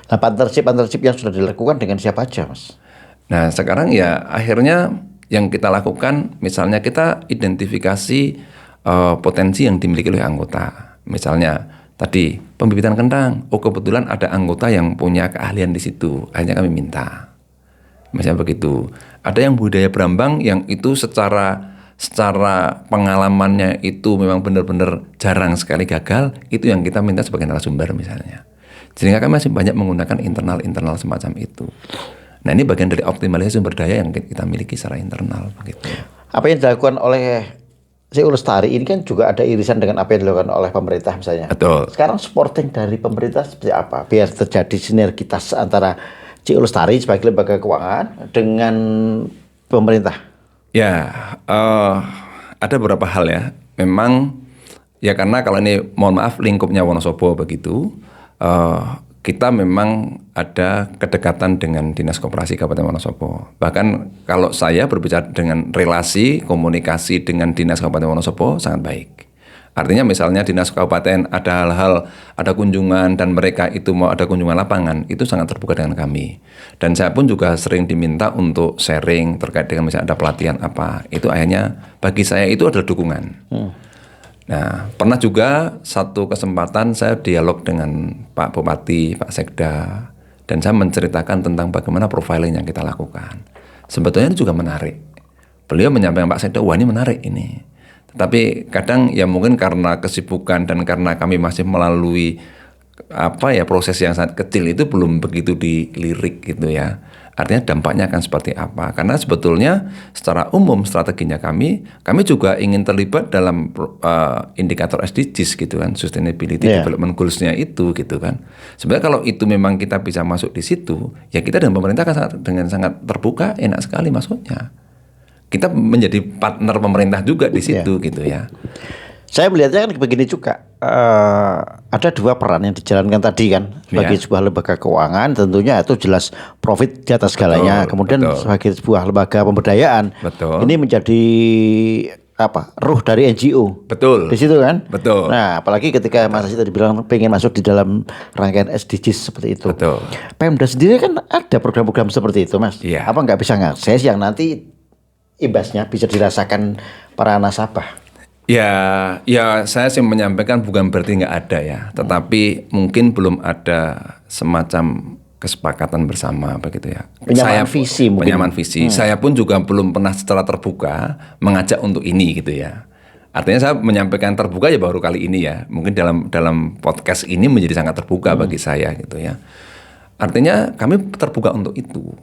Nah, partnership yang sudah dilakukan dengan siapa aja, Mas? Nah, sekarang ya akhirnya yang kita lakukan, misalnya kita identifikasi potensi yang dimiliki oleh anggota. Misalnya tadi pembibitan kentang, kebetulan ada anggota yang punya keahlian di situ, akhirnya kami minta. Misalnya begitu. Ada yang budaya Brambang yang itu secara pengalamannya itu memang benar-benar jarang sekali gagal, itu yang kita minta sebagai narasumber misalnya. Sehingga kami masih banyak menggunakan internal semacam itu. Nah, ini bagian dari optimalisasi sumber daya yang kita miliki secara internal begitu. Apa yang dilakukan oleh CU Lestari ini kan juga ada irisan dengan apa yang dilakukan oleh pemerintah misalnya. Betul. Sekarang supporting dari pemerintah seperti apa? Biar terjadi sinergitas antara CU Lestari sebagai lembaga keuangan dengan pemerintah. Ya, ada beberapa hal ya. Memang ya karena kalau ini mohon maaf lingkupnya Wonosobo begitu, kita memang ada kedekatan dengan Dinas Koperasi Kabupaten Wonosobo. Bahkan kalau saya berbicara dengan relasi komunikasi dengan Dinas Kabupaten Wonosobo sangat baik. Artinya misalnya Dinas Kabupaten ada hal-hal, ada kunjungan dan mereka itu mau ada kunjungan lapangan, itu sangat terbuka dengan kami. Dan saya pun juga sering diminta untuk sharing terkait dengan misalnya ada pelatihan apa. Itu akhirnya bagi saya itu adalah dukungan. Nah, pernah juga satu kesempatan saya dialog dengan Pak Bupati, Pak Sekda, dan saya menceritakan tentang bagaimana profiling yang kita lakukan. Sebetulnya itu juga menarik. Beliau menyampaikan Pak Sekda, wah ini menarik ini. Tetapi kadang ya mungkin karena kesibukan dan karena kami masih melalui proses yang sangat kecil itu belum begitu dilirik gitu ya. Artinya dampaknya akan seperti apa? Karena sebetulnya secara umum strateginya kami juga ingin terlibat dalam indikator SDGs gitu kan, Sustainability Development Goals-nya itu gitu kan. Sebenarnya kalau itu memang kita bisa masuk di situ, ya kita dan pemerintah kan dengan sangat terbuka, enak sekali masuknya. Kita menjadi partner pemerintah juga di situ gitu ya. Saya melihatnya kan begini juga, ada dua peran yang dijalankan tadi kan sebagai sebuah lembaga keuangan, tentunya itu jelas profit di atas segalanya. Kemudian sebagai sebuah lembaga pemberdayaan, ini menjadi ruh dari NGO. Betul. Di situ kan. Betul. Nah, apalagi ketika Mas Asyid tadi bilang pengen masuk di dalam rangkaian SDGs seperti itu. Betul. Pemda sendiri kan ada program-program seperti itu, Mas. Iya. Apa nggak bisa ngakses yang nanti imbasnya bisa dirasakan para nasabah? Ya saya sih menyampaikan bukan berarti nggak ada ya, tetapi mungkin belum ada semacam kesepakatan bersama begitu ya. Penyamaan visi mungkin. Penyamaan visi. Saya pun juga belum pernah secara terbuka mengajak untuk ini gitu ya. Artinya saya menyampaikan terbuka ya baru kali ini ya. Mungkin dalam podcast ini menjadi sangat terbuka bagi saya gitu ya. Artinya kami terbuka untuk itu.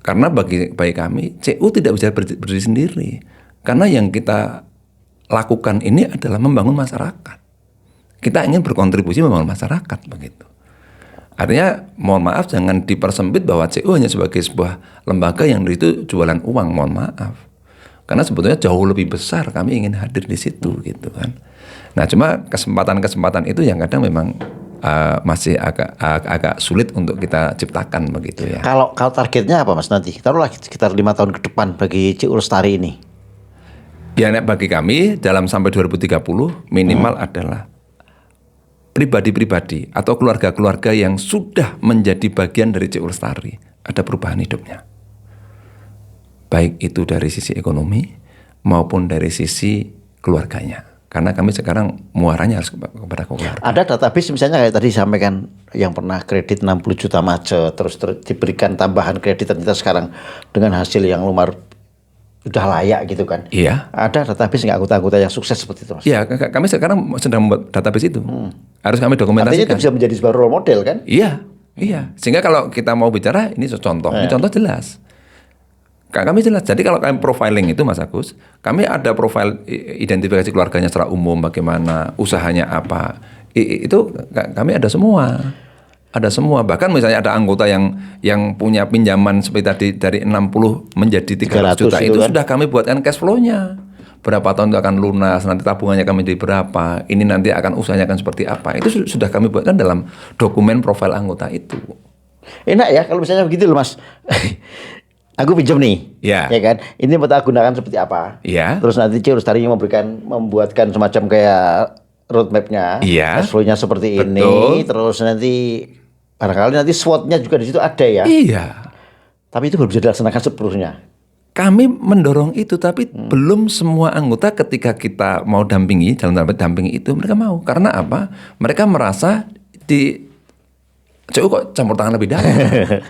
Karena bagi kami CU tidak bisa berdiri sendiri. Karena yang kita lakukan ini adalah membangun masyarakat. Kita ingin berkontribusi membangun masyarakat begitu. Artinya mohon maaf jangan dipersempit bahwa CU hanya sebagai sebuah lembaga yang itu jualan uang, mohon maaf. Karena sebetulnya jauh lebih besar kami ingin hadir di situ gitu kan. Nah, cuma kesempatan-kesempatan itu yang kadang memang masih agak sulit untuk kita ciptakan begitu ya. Kalau targetnya apa Mas nanti? Taruhlah sekitar 5 tahun ke depan bagi Cik Lestari ini. Ya, bagi kami dalam sampai 2030 minimal adalah pribadi-pribadi atau keluarga-keluarga yang sudah menjadi bagian dari Cik Lestari ada perubahan hidupnya. Baik itu dari sisi ekonomi maupun dari sisi keluarganya. Karena kami sekarang muaranya harus kepada keluarga. Ada database misalnya kayak tadi disampaikan yang pernah kredit 60 juta macet terus diberikan tambahan kredit ternyata sekarang dengan hasil yang lumayan udah layak gitu kan. Iya. Ada database nggak anggota-anggota yang sukses seperti itu Mas? Iya, kami sekarang sedang membuat database itu. Harus kami dokumentasikan. Artinya itu bisa menjadi sebuah role model kan? Iya. Sehingga kalau kita mau bicara ini contoh, ini contoh jelas. Kami jelas. Jadi kalau kami profiling itu Mas Agus, kami ada profil identifikasi keluarganya secara umum, bagaimana usahanya apa. Itu kami ada semua. Ada semua. Bahkan misalnya ada anggota yang punya pinjaman seperti tadi dari 60 menjadi 300 juta itu kan? Sudah kami buatkan cash flow-nya. Berapa tahun itu akan lunas, nanti tabungannya kami di berapa, ini nanti akan usahanya akan seperti apa. Itu sudah kami buatkan dalam dokumen profil anggota itu. Enak ya kalau misalnya begitu loh Mas. Aku pinjam nih, ya kan? Ini mau tak gunakan seperti apa? Ya. Terus nanti Cik Lestari membuatkan semacam kayak roadmap-nya, cash flow-nya seperti ini. Terus nanti barangkali nanti SWOT-nya juga di situ ada ya. Iya. Tapi itu belum bisa dilaksanakan sepenuhnya. Kami mendorong itu, tapi belum semua anggota ketika kita mau dampingi, dalam tanda dampingi itu mereka mau. Karena apa? Mereka merasa CU kok campur tangan lebih dalam.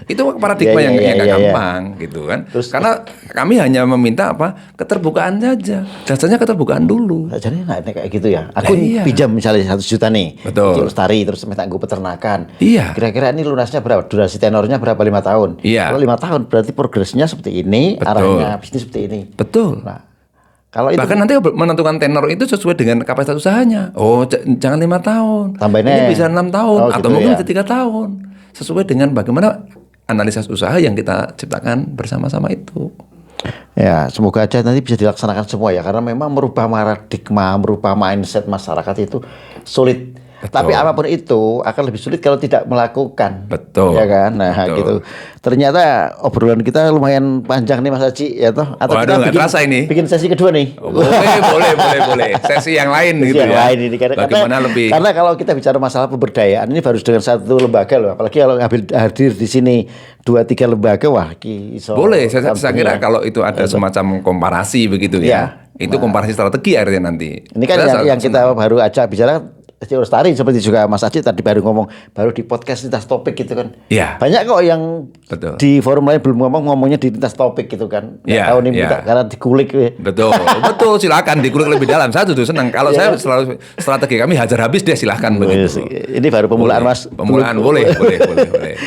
Itu paradigma yang gak gampang gitu kan. Terus, karena kami hanya meminta keterbukaan saja. Dasarnya keterbukaan dulu. Jadi kayak gitu ya. Aku pinjam misalnya 1 juta nih. Betul. Cik Lestari terus minta gue peternakan. Iya. Kira-kira ini lunasnya berapa? Durasi tenornya berapa? 5 tahun. Iya. Kalau 5 tahun berarti progresnya seperti ini, arahnya bisnis seperti ini. Betul. Nah, kalau itu bahkan nanti menentukan tenor itu sesuai dengan kapasitas usahanya. Oh, jangan 5 tahun. Tambahinnya. Ini bisa 6 tahun atau gitu mungkin ya. bisa 3 tahun. Sesuai dengan bagaimana analisis usaha yang kita ciptakan bersama-sama itu. Ya, semoga aja nanti bisa dilaksanakan semua ya, karena memang merubah paradigma, merubah mindset masyarakat itu sulit. Betul. Tapi apapun itu akan lebih sulit kalau tidak melakukan. Betul. Ya kan? Nah, Betul. gitu. Ternyata obrolan kita lumayan panjang nih Mas Haji ya toh. Atau Waduh, kita terasa ini. bikin sesi kedua nih. Oh, boleh. Sesi yang lain Sesi gitu yang ya. lain ini karena kalau kita bicara masalah pemberdayaan ini baru dengan satu lembaga loh. Apalagi kalau hadir di sini 2-3 lembaga, wah boleh. Saya kira kalau itu ada semacam komparasi begitu ya. Itu komparasi strategi akhirnya nanti. Ini kan yang kita baru ajak bicara Cik Lestari, seperti juga Mas Haji tadi baru di podcast lintas topik gitu kan. Iya. Banyak kok yang di forum lain belum ngomongnya di lintas topik gitu kan. Nggak tahu nih minta karena dikulik. Betul, silakan dikulik lebih dalam. Saya tuh senang. Kalau saya selalu strategi kami hajar habis deh, silakan begitu. Ini baru pemulaan Mas. Pemulaan boleh.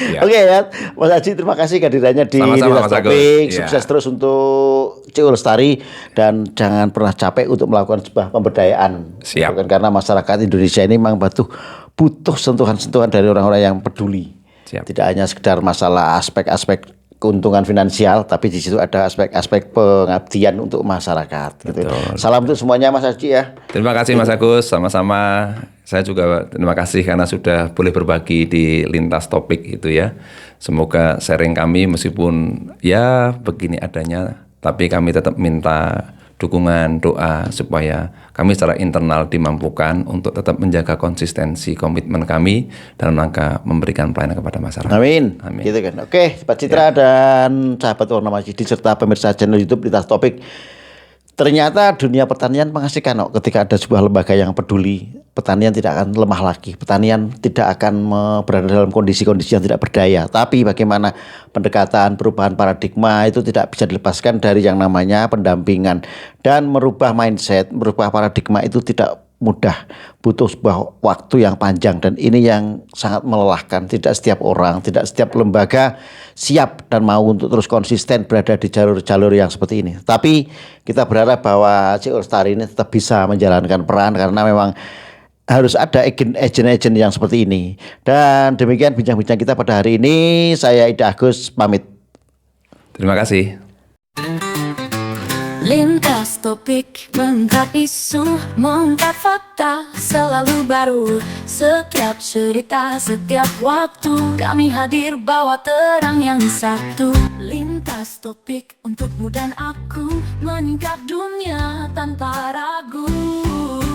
Ya. Oke ya, Mas Haji terima kasih kehadirannya di lintas topik. Sukses terus untuk Cik Lestari dan jangan pernah capek untuk melakukan sebuah pemberdayaan. Siap. Bukan karena masyarakat Indonesia ini memang butuh sentuhan-sentuhan dari orang-orang yang peduli. Siap. Tidak hanya sekedar masalah aspek-aspek keuntungan finansial, tapi di situ ada aspek-aspek pengabdian untuk masyarakat. Gitu. Salam untuk semuanya Mas Haji ya. Terima kasih Mas Agus, sama-sama. Saya juga terima kasih karena sudah boleh berbagi di lintas topik itu ya. Semoga sharing kami meskipun ya begini adanya, tapi kami tetap minta dukungan, doa supaya kami secara internal dimampukan untuk tetap menjaga konsistensi komitmen kami dalam rangka memberikan pelayanan kepada masyarakat. Amin. Gitu kan. Oke, Pak Citra dan sahabat Warna Masjidi serta pemirsa channel YouTube Lintas Topik. Ternyata dunia pertanian mengasihkan ketika ada sebuah lembaga yang peduli. Pertanian tidak akan lemah lagi. Pertanian tidak akan berada dalam kondisi-kondisi yang tidak berdaya. Tapi bagaimana pendekatan perubahan paradigma itu tidak bisa dilepaskan dari yang namanya pendampingan. Dan merubah mindset, merubah paradigma itu tidak mudah, butuh sebuah waktu yang panjang dan ini yang sangat melelahkan. Tidak setiap orang, tidak setiap lembaga siap dan mau untuk terus konsisten berada di jalur-jalur yang seperti ini. Tapi kita berharap bahwa Cik Lestari ini tetap bisa menjalankan peran karena memang harus ada agen-agen yang seperti ini. Dan demikian bincang-bincang kita pada hari ini. Saya Ida Agus pamit. Terima kasih. Lintas topik, mengangkat isu, mengangkat fakta, selalu baru. Setiap cerita, setiap waktu, kami hadir bawa terang yang satu. Lintas topik untukmu dan aku, meningkat dunia tanpa ragu.